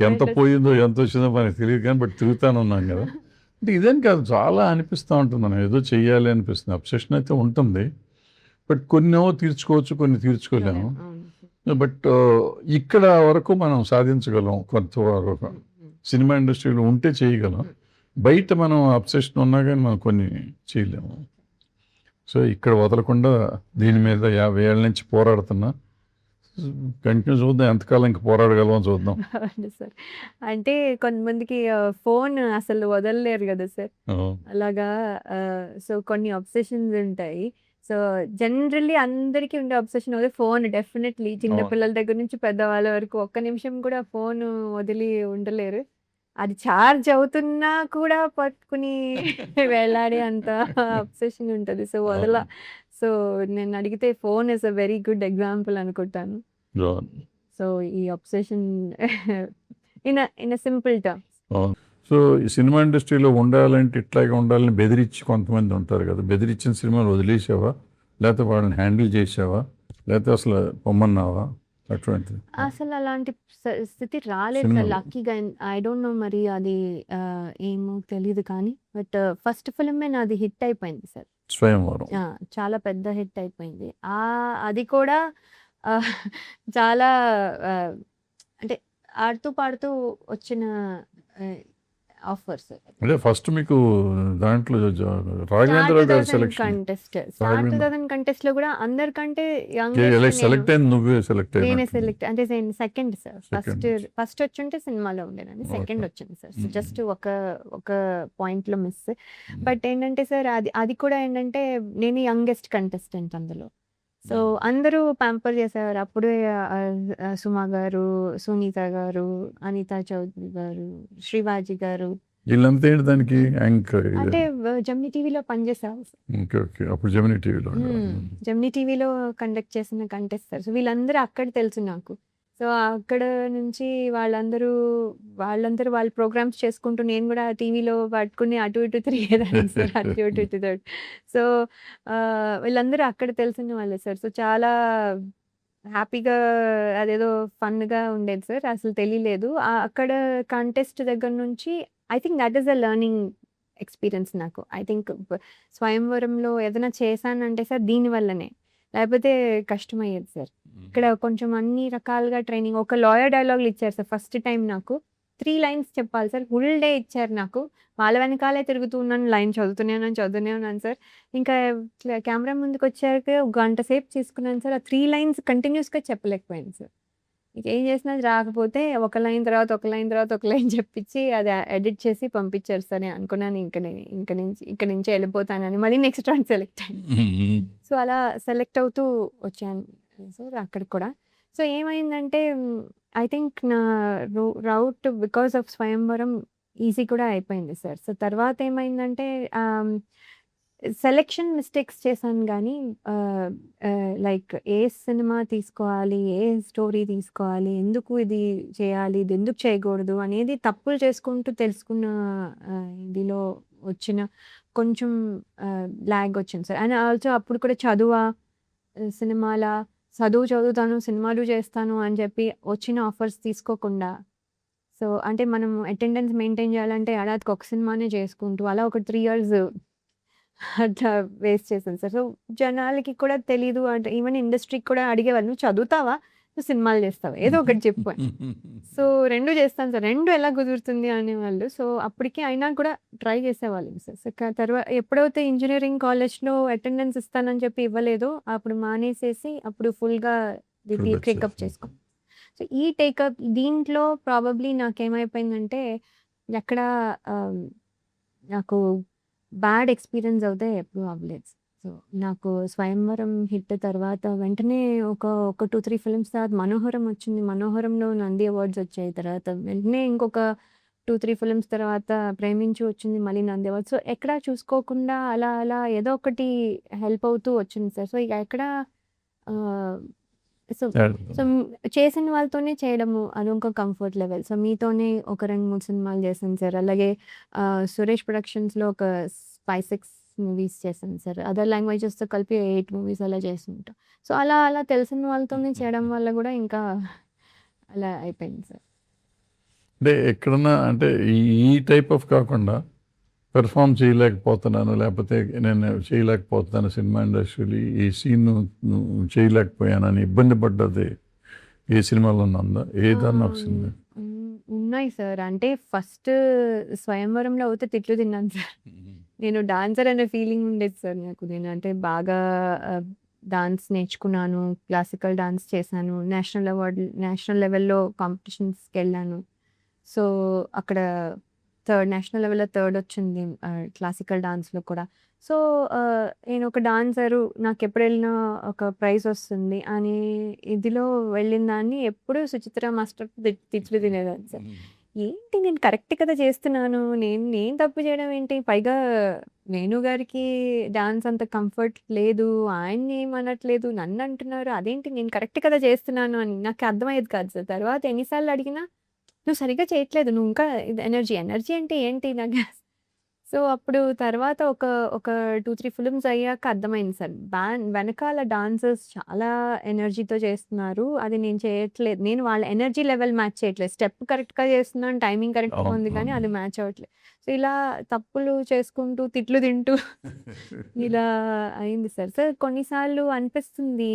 ఎంత పోయిందో ఎంత వచ్చిందో మనకి తెలియదు కానీ బట్ తిరుగుతానున్నాం కదా. అంటే ఇదేం కాదు, చాలా అనిపిస్తూ ఉంటుంది. మనం ఏదో చెయ్యాలి అనిపిస్తుంది. అబ్సెషన్ అయితే ఉంటుంది, బట్ కొన్ని తీర్చుకోవచ్చు, కొన్ని తీర్చుకోలేము. బట్ ఇక్కడ వరకు మనం సాధించగలం. కొంతవరకు సినిమా ఇండస్ట్రీలో ఉంటే చేయగలం. బయట మనం అబ్సెషన్ ఉన్నా కానీ మనం కొన్ని చేయలేము. సో ఇక్కడ వదలకుండా దీని మీద 50 ఏళ్ళ నుంచి పోరాడుతున్నా. కంటిన్యూ చూద్దాం, ఎంతకాలం ఇంక పోరాడగలమో చూద్దాం. సార్ అంటే కొంతమందికి ఫోన్ అసలు వదలలేరు కదా సార్, అలాగా. సో కొన్ని అబ్సెషన్స్ ఉంటాయి. సో జనరల్లీ అందరికీ ఉండే అబ్సెషన్ అదే ఫోన్. డెఫినెట్లీ చిన్నపిల్లల దగ్గర నుంచి పెద్దవాళ్ళ వరకు ఒక్క నిమిషం కూడా ఫోన్ వదిలి ఉండలేరు. అది ఛార్జ్ అవుతున్నా కూడా పట్టుకుని వెళ్ళాడే అంత అబ్సెషన్ ఉంటుంది. సో నేను అడిగితే phone is a very good example అనుకుంటాను. సో ఈ అబ్సెషన్ ఇన్ సింపుల్ టర్మ్. అవును. సో ఈ సినిమా ఇండస్ట్రీలో ఉండాలంటే ఇట్లాగే ఉండాలని బెదిరించి కొంతమంది ఉంటారు కదా, బెదిరించిన సినిమాలు వదిలేసావా, లేకపోతే వాళ్ళని హ్యాండిల్ చేసావా, లేకపోతే అసలు పొమ్మన్నావా అటువంటిది అసలు అలాంటి స్థితి రాలేదు సార్ సినిమాలు? లక్కీగా. ఐ డోంట్ నో మరి అది ఏమో తెలీదు కానీ బట్ ఫస్ట్ ఫిల్మే నాది హిట్ అయిపోయింది సార్. స్వయంవరం. చాలా పెద్ద హిట్ అయిపోయింది. అది కూడా ఆహ్, చాలా ఆహ్, అంటే ఆడుతూ పాడుతూ వచ్చిన ఆఫర్స్. అదే ఫస్ట్ మీకు దాంట్లో రాఘవేంద్రరావు గారి selection. Contest star Raghavendra 2000 contest లో కూడా అందరికంటే సెలెక్ట్ అయింది, నువ్వే సెలెక్ట్ నేనే అయినా. సెలెక్ట్ అంటే సెకండ్ సార్. Second. ఫస్ట్ వచ్చుంటే సినిమాలో ఉండేనని సెకండ్ Okay. వచ్చింది సార్. జస్ట్ ఒక పాయింట్ లో మిస్. బట్ ఏంటంటే సార్ అది కూడా ఏంటంటే నేను యంగెస్ట్ కంటెస్టెంట్ అందులో. సో అందరూ ప్యాంపర్ చేసేవారు అప్పుడే. సుమా గారు, సునీత గారు, అనితా చౌదరి గారు, శ్రీవాజీ గారు, వీళ్ళంతా ఏంటి దానికి యాంకర్? అంటే జమ్ని టీవీలో పనిచేసారు. ఓకే ఓకే, అప్పుడు జమినీ టీవీలో. జమ్ని టీవీలో కండక్ట్ చేసిన కంటెస్ట్ సార్. సో వీళ్ళందరూ అక్కడ తెలుసు నాకు. సో అక్కడ నుంచి వాళ్ళందరూ వాళ్ళ ప్రోగ్రామ్స్ చేసుకుంటూ నేను కూడా టీవీలో పట్టుకుని అటు ఇటు తిరిగేదాన్ని సార్. అటు ఇటు ఇటు ఇటు. సో వీళ్ళందరూ అక్కడ తెలిసిన వాళ్ళే సార్. సో చాలా హ్యాపీగా అదేదో ఫన్‌గా ఉండేది సార్. అసలు తెలియలేదు. అక్కడ కంటెస్ట్ దగ్గర నుంచి I think that is a learning experience నాకు. ఐ థింక్ స్వయంవరంలో ఏదైనా చేశానంటే సార్ దీనివల్లనే. లేకపోతే కష్టమయ్యేది సార్. ఇక్కడ కొంచెం అన్ని రకాలుగా ట్రైనింగ్. ఒక లాయర్ డైలాగులు ఇచ్చారు సార్ ఫస్ట్ టైమ్ నాకు. 3 లైన్స్ చెప్పాలి సార్. ఫుల్ డే ఇచ్చారు నాకు. వాళ్ళ వెనకాలే తిరుగుతూ ఉన్నాను. లైన్ చదువుతూనే ఉన్నాను సార్. ఇంకా కెమెరా ముందుకొచ్చాక ఒక గంట సేపు తీసుకున్నాను సార్. ఆ 3 లైన్స్ కంటిన్యూస్‌గా చెప్పలేకపోయాను సార్. ఏం చేసినా అది రాకపోతే ఒక లైన్ తర్వాత ఒక లైన్ తర్వాత ఒక లైన్ చెప్పించి అది ఎడిట్ చేసి పంపించారు సార్. నేను అనుకున్నాను ఇక్కడి నుంచి వెళ్ళిపోతానని. మళ్ళీ నెక్స్ట్ రౌండ్ సెలెక్ట్ అయ్యాను. సో అలా సెలెక్ట్ అవుతూ వచ్చాను సార్ అక్కడికి కూడా. సో ఏమైందంటే ఐ థింక్ నా రౌట్ బికాస్ ఆఫ్ స్వయంవరం ఈజీ కూడా అయిపోయింది సార్. సో తర్వాత ఏమైందంటే సెలెక్షన్ మిస్టేక్స్ చేశాను కానీ లైక్ ఏ సినిమా తీసుకోవాలి, ఏ స్టోరీ తీసుకోవాలి, ఎందుకు ఇది చేయాలి, ఇది ఎందుకు చేయకూడదు అనేది తప్పులు చేసుకుంటూ తెలుసుకున్న ఇదిలో వచ్చిన కొంచెం ల్యాగ్ వచ్చింది సార్. అండ్ ఆల్సో అప్పుడు కూడా సినిమాలా చదువుతాను, సినిమాలు చేస్తాను అని చెప్పి వచ్చిన ఆఫర్స్ తీసుకోకుండా. సో అంటే మనం అటెండెన్స్ మెయింటైన్ చేయాలంటే ఏడాదికి ఒక సినిమానే చేసుకుంటూ అలా ఒక 3 ఇయర్స్ అట్లా వేస్ట్ చేశాను సార్. సో జనాలకి కూడా తెలీదు. అంటే ఈవెన్ ఇండస్ట్రీకి కూడా అడిగేవాళ్ళు, "నువ్వు చదువుతావా? నువ్వు సినిమాలు చేస్తావా? ఏదో ఒకటి చెప్పు" అని. సో 2 చేస్తాను సార్. 2 ఎలా కుదురుతుంది అనేవాళ్ళు. సో అప్పటికి అయినా కూడా ట్రై చేసేవాళ్ళం సార్. సో తర్వాత ఎప్పుడైతే ఇంజినీరింగ్ కాలేజ్‌లో అటెండెన్స్ ఇస్తానని చెప్పి ఇవ్వలేదో అప్పుడు మానేసేసి అప్పుడు ఫుల్‌గా టేకప్ చేసుకున్నాను. సో ఈ టేకప్ దీంట్లో ప్రాబబ్లీ నాకేమైపోయిందంటే ఎక్కడ నాకు బ్యాడ్ ఎక్స్‌పీరియన్స్ అయితే ఎప్పుడు అవ్వలేదు. సో నాకు స్వయంవరం హిట్ తర్వాత వెంటనే ఒక 2, 3 ఫిల్మ్స్ తర్వాత మనోహరం వచ్చింది. మనోహరంలో నంది అవార్డ్స్ వచ్చాయి. తర్వాత వెంటనే ఇంకొక 2, 3 ఫిల్మ్స్ తర్వాత ప్రేమించు వచ్చింది. మళ్ళీ నంది అవార్డ్స్. సో ఎక్కడా చూసుకోకుండా అలా ఏదో ఒకటి హెల్ప్ అవుతూ వచ్చింది సార్. సో ఇక ఎక్కడ సో చేసిన వాళ్ళతోనే చేయడము అదొక కంఫర్ట్ లెవెల్. సో మీతోనే ఒక 2, 3 సినిమాలు చేశాను సార్. అలాగే సురేష్ ప్రొడక్షన్స్‌లో ఒక 5, 6 మూవీస్ చేశాను సార్. అదర్ లాంగ్వేజెస్‌తో కలిపి 8 మూవీస్ అలా చేస్తుంటా. సో అలా తెలిసిన వాళ్ళతోనే చేయడం వల్ల కూడా ఇంకా అలా అయిపోయింది సార్. అంటే ఎక్కడన్నా అంటే ఈ టైప్ ఆఫ్ కాకుండా పెర్ఫామ్ చేయలేకపోతున్నాను, లేకపోతే నేను చేయలేకపోతున్నాను సినిమా ఇండస్ట్రీలో, ఈ సీన్ చేయలేకపోయానని ఇబ్బంది పడ్డది ఏ సినిమాలో ఉందా? ఏదన్నా ఒక సినిమా? ఉన్నాయి సార్. అంటే ఫస్ట్ స్వయంవరంలో అయితే తిట్లు తిన్నాను సార్. నేను డాన్సర్ అనే ఫీలింగ్ ఉండేది సార్ నాకు. నేను అంటే బాగా డాన్స్ నేర్చుకున్నాను. క్లాసికల్ డాన్స్ చేశాను. నేషనల్ లెవెల్‌లో కాంపిటీషన్స్‌కి వెళ్ళాను. సో అక్కడ నేషనల్ లెవెల్‌లో థర్డ్ వచ్చింది క్లాసికల్ డాన్స్‌లో కూడా. సో నేను ఒక డాన్సరు, నాకెప్పుడు వెళ్ళినా ఒక ప్రైజ్ వస్తుంది అని ఇదిలో వెళ్ళిన దాన్ని ఎప్పుడూ సుచిత్ర మాస్టర్ తిట్లు తినేదాన్ని సార్. ఏంటి నేను కరెక్ట్ కదా చేస్తున్నాను. నేను తప్పు చేయడం ఏంటి? పైగా వేణు గారికి డాన్స్ అంత కంఫర్ట్ లేదు. ఆయన్ని ఏమనట్లేదు. నన్ను అంటున్నారు. అదేంటి నేను కరెక్ట్ కదా చేస్తున్నాను అని నాకు అర్థమయ్యేది కాదు సార్. తర్వాత ఎన్ని సార్లు అడిగినా నువ్వు సరిగ్గా చేయట్లేదు. నువ్వు ఇంకా ఎనర్జీ, ఎనర్జీ అంటే ఏంటి నాకు సో, అప్పుడు తర్వాత ఒక 2, 3 ఫిల్మ్స్ అయ్యాక అర్థమైంది సార్. వెనకాల డాన్సర్స్ చాలా ఎనర్జీతో చేస్తున్నారు. అది నేను చేయట్లేదు. నేను వాళ్ళ ఎనర్జీ లెవెల్ మ్యాచ్ చేయట్లేదు. స్టెప్ కరెక్ట్‌గా చేస్తున్నాను. టైమింగ్ కరెక్ట్‌గా అవును, ఉంది కానీ అవును. అది మ్యాచ్ అవ్వట్లేదు. సో, ఇలా తప్పులు చేసుకుంటూ, తిట్లు తింటూ ఇలా అయింది సార్. సార్ కొన్నిసార్లు అనిపిస్తుంది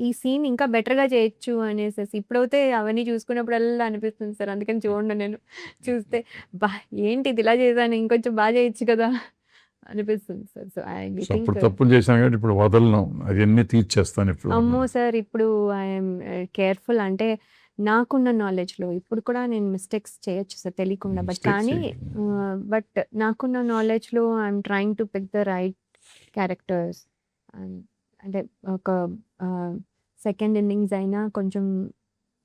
ఈ సీన్ ఇంకా బెటర్‌గా చేయొచ్చు అనేసేసి. ఇప్పుడైతే అవన్నీ చూసుకున్నప్పుడల్లా అనిపిస్తుంది సార్. అందుకని చూడను నేను. చూస్తే అబ్బా! ఏంటిది ఇలా చేశాను ఇంకొంచెం బా చేయొచ్చు కదా! అనిపిస్తుంది sir. So, I so think అప్పుడు తప్పులు చేశాను కాబట్టి ఇప్పుడు వదలను, అవన్నీ తీర్చేస్తాను ఇప్పుడు. అమ్మో! సార్ ఇప్పుడు ఐయామ్ కేర్‌ఫుల్. అంటే నాకున్న నాలెడ్జ్‌లో ఇప్పుడు కూడా నేను మిస్టేక్స్ చేయొచ్చు సార్ తెలియకుండా. మిస్టేక్స్ బట్ నాకున్న నాలెడ్జ్‌లో I'm trying to pick the right characters. And అంటే ఒక సెకండ్ ఇన్నింగ్స్ అయినా కొంచెం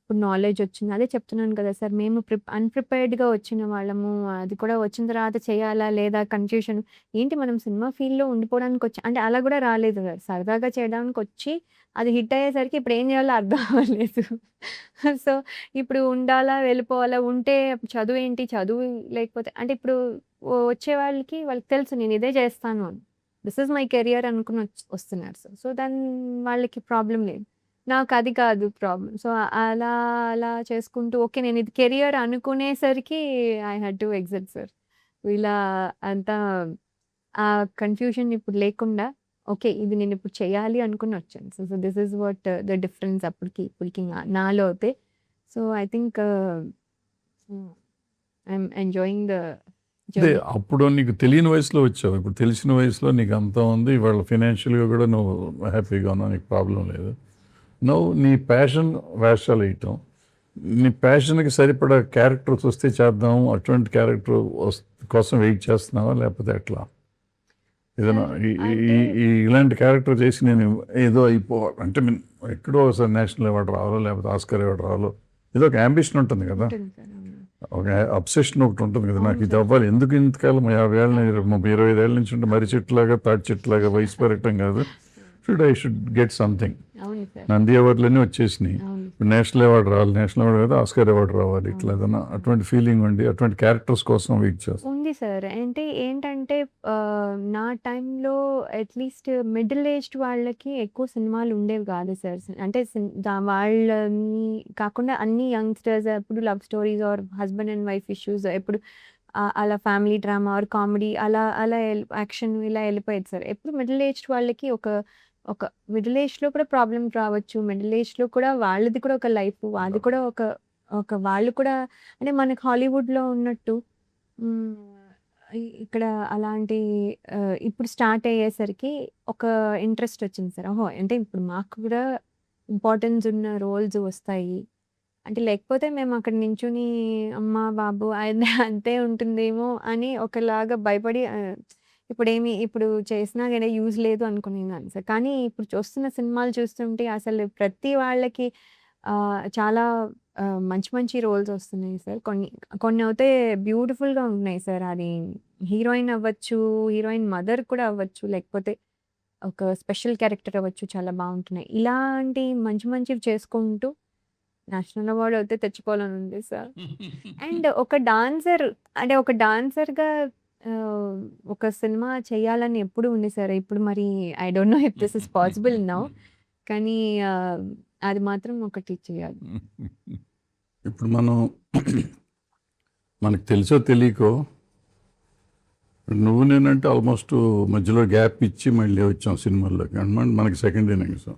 ఇప్పుడు నాలెడ్జ్ వచ్చింది. అదే చెప్తున్నాను కదా సార్! మేము అన్‌ప్రిపేర్డ్‌గా వచ్చిన వాళ్ళము. అది కూడా వచ్చిన తర్వాత చేయాలా లేదా కన్‌ఫ్యూషన్. ఏంటి మనం సినిమా ఫీల్డ్‌లో ఉండిపోవడానికొచ్చి అంటే అలా కూడా రాలేదు. సరదాగా చేయడానికొచ్చి అది హిట్ అయ్యేసరికి ఇప్పుడు ఏం చేయాలో అర్థం అవ్వలేదు. సో, ఇప్పుడు ఉండాలా? వెళ్ళిపోవాలా? ఉంటే చదువేంటి? చదువు లేకపోతే అంటే ఇప్పుడు వచ్చే వాళ్ళకి తెలుసు నేను ఇదే చేస్తాను అని. దిస్ ఈజ్ మై కెరియర్ అనుకుని వస్తున్నారు సార్. సో, వాళ్ళకి ప్రాబ్లమ్ లేదు. నాకది కాదు ప్రాబ్లమ్. సో, అలా అలా చేసుకుంటూ ఓకే. నేనిది కెరియర్ అనుకునేసరికి I had to exit sir. ఇలా అంతా ఆ కన్‌ఫ్యూజన్ ఇప్పుడు లేకుండా ఓకే. ఇది నేనిప్పుడు చేయాలి అనుకుని వచ్చాను. So, so this is what the difference అప్పటికి ఇప్పటికి నాలో అయితే. So, I think I'm enjoying the అదే జర్నీ. అప్పుడు నీకు తెలియని వయసులో వచ్చావు. ఇప్పుడు తెలిసిన వయసులో నీకు అంతా ఉంది. ఇవాళ ఫైనాన్షియల్‌గా కూడా నువ్వు హ్యాపీగా ఉన్నావు. నీకు ప్రాబ్లమ్ లేదు. నువ్వు నీ ప్యాషన్ వేషాలు వేయటం. నీ ప్యాషన్‌కి సరిపడా క్యారెక్టర్స్ వస్తే చేద్దాం. అటువంటి క్యారెక్టర్ కోసం వెయిట్ చేస్తున్నావా? లేకపోతే ఎట్లా? ఏదైనా సార్ ఈ ఈ అంటే ఈ ఇలాంటి క్యారెక్టర్ చేసి నేను ఏదో అయిపోవాలి అంటే ఎక్కడో ఒకసారి నేషనల్ అవార్డ్ రావాలో లేకపోతే ఆస్కార్ అవార్డ్ రావాలో ఏదో ఒక యాంబిషన్ ఉంటుంది కదా. ఉంటుంది సార్. అవును. ఒక అబ్సెషన్ ఒకటి ఉంటుంది కదా. నాకు అవును ఇది సార్. అవ్వాలి. ఎందుకు ఇంతకాలం 50 ఏళ్ళ 25 ఏళ్ళ నుంచి ఉంటే మర్రి చెట్టులాగా తాటి చెట్టులాగా వయసు పెరగటం కాదు. I should get something. అవును సార్. నంది అవార్డులన్నీ వచ్చేసినాయి. అవును. ఇప్పుడు నేషనల్ అవార్డు రావాలి. నేషనల్ అవార్డు కదా ఆస్కార్ అవార్డు రావాలి. ఇట్లా అవును. ఏదైనా అటువంటి ఫీలింగ్ ఉండి అటువంటి క్యారెక్టర్స్ కోసం వెయిట్ చేస్తాను. ఉంది సార్. అంటే ఏంటంటే నా టైంలో అట్‌లీస్ట్ మిడిల్ ఏజ్డ్ వాళ్ళకి ఎక్కువ సినిమాలు ఉండేవి కాదు సార్. అంటే వాళ్ళని కాకుండా అన్ని యంగ్‌స్టర్స్ ఎప్పుడు love stories are husband and wife issues ఎప్పుడు అలా ఫ్యామిలీ డ్రామా ఆర్ కామెడీ అలా అలా యాక్షన్ ఇలా వెళ్ళిపోయేది సార్. ఎప్పుడు మిడిల్ ఏజ్డ్ వాళ్ళకి ఒక ఒక మిడిల్ ఏజ్‌లో కూడా ప్రాబ్లమ్స్ రావచ్చు. మిడిల్ ఏజ్‌లో కూడా వాళ్ళది కూడా ఒక లైఫ్. అది కూడా ఒక ఒక వాళ్ళు కూడా అంటే మనకి హాలీవుడ్‌లో ఉన్నట్టు హ్మ్. ఇక్కడ అలాంటి ఇప్పుడు స్టార్ట్ అయ్యేసరికి ఒక ఇంట్రెస్ట్ వచ్చింది సార్. ఓహో! అంటే ఇప్పుడు మాకు కూడా ఇంపార్టెన్స్ ఉన్న రోల్స్ వస్తాయి. అంటే లేకపోతే మేము అక్కడ నించొని అమ్మ, బాబు అది అంతే ఉంటుందేమో అని ఒకలాగా భయపడి ఇప్పుడు చేసినా గాని యూజ్ లేదు అనుకునేదాన్ని సార్. కానీ ఇప్పుడు చూస్తున్న సినిమాలు చూస్తుంటే అసలు ప్రతి వాళ్ళకి చాలా మంచి మంచి రోల్స్ వస్తున్నాయి సార్. కొన్నయితే బ్యూటిఫుల్‌గా ఉన్నాయి సార్. అది హీరోయిన్ అవ్వచ్చు, హీరోయిన్ మదర్ కూడా అవ్వచ్చు, లేకపోతే ఒక స్పెషల్ క్యారెక్టర్ అవ్వచ్చు చాలా బావుంటున్నాయి. ఇలాంటి మంచి మంచివి చేసుకుంటూ నేషనల్ అవార్డ్ అయితే తెచ్చుకోవాలని ఉంది సార్. అండ్ ఒక డాన్సర్‌గా ఒక సినిమా చేయాలని ఎప్పుడూ ఉంది సార్. ఇప్పుడు మరి I don't know if this is possible now. కానీ అది మాత్రం ఒకటి చేయాలి. ఇప్పుడు మనకు తెలుసో తెలియకో నువ్వు నేనంటే ఆల్మోస్ట్ మధ్యలో గ్యాప్ ఇచ్చి మళ్ళీ వచ్చాం సినిమాల్లోకి అనమాట. మనకి సెకండ్ ఇన్నింగ్స్.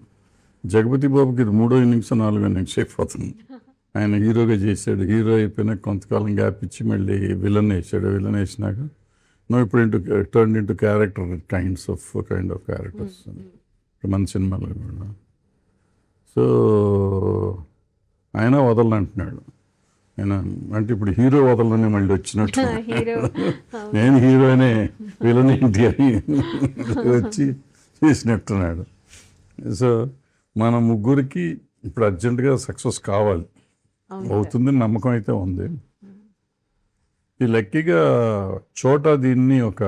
జగపతి బాబుకి ఇది 3వ ఇన్నింగ్స్ 4వ ఇన్నింగ్స్ అయిపోతుంది. ఆయన హీరోగా చేశాడు. హీరో అయిపోయినాక కొంతకాలం గ్యాప్ ఇచ్చి మళ్ళీ విలన్ వేసాడు. విలన్ వేసినాక నువ్వు ఇప్పుడు turn into character kind of characters మన సినిమాలో కూడా. సో ఆయన వదలంటున్నాడు. ఆయన అంటే ఇప్పుడు హీరో వదలని మళ్ళీ వచ్చినట్టు హీరో నేను హీరోనే విలన్ ఏంటి అని వచ్చి చేసినట్టున్నాడు. సో మన ముగ్గురికి ఇప్పుడు అర్జెంటుగా సక్సెస్ కావాలి. అవును సార్. అవుతుందని నమ్మకం అయితే ఉంది. ఈ లక్కీగా చోటా దీన్ని ఒక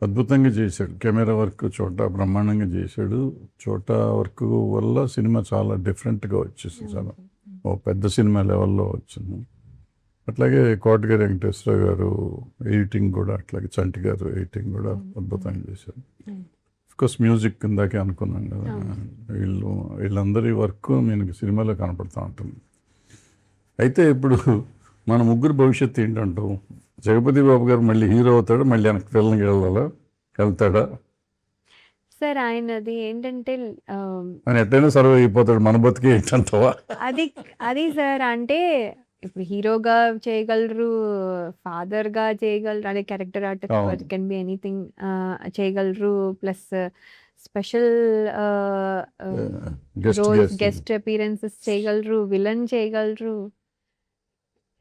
అద్భుతంగా చేశాడు. కెమెరా వర్క్ చోటా బ్రహ్మాండంగా చేశాడు. చోటా వర్క్ వల్ల సినిమా చాలా డిఫరెంట్గా వచ్చేసింది. చాలా ఓ పెద్ద సినిమా లెవెల్లో వచ్చింది. అట్లాగే కోటగిరి వెంకటేశ్వర గారు ఎడిటింగ్ కూడా, అట్లాగే చంటి గారు ఎడిటింగ్ కూడా అద్భుతంగా చేశారు. కోర్స్ మ్యూజిక్ కిందాకే అనుకున్నాం కదా, వీళ్ళందరి వర్క్ నేను సినిమాలో కనపడుతూ ఉంటుంది. అయితే ఇప్పుడు మన ముగ్గురు భవిష్యత్తు ఏంటంటావు? జగపతి బాబు గారు మళ్ళీ హీరో అవుతాడు, మళ్ళీ వెనక్కి వెళ్తాడా? సార్ ఆయనది ఏంటంటే ఆయన ఎట్లయినా సర్వే అయిపోతాడు, మన బతికి ఏంటంటావా? అది సార్ అంటే ఇప్పుడు హీరోగా చేయగలరు, ఫాదర్గా చేయగలరు, అదే character artist can be anything చేయగలరు, plus special roles, guest appearances చేయగలరు, విలన్ చేయగలరు.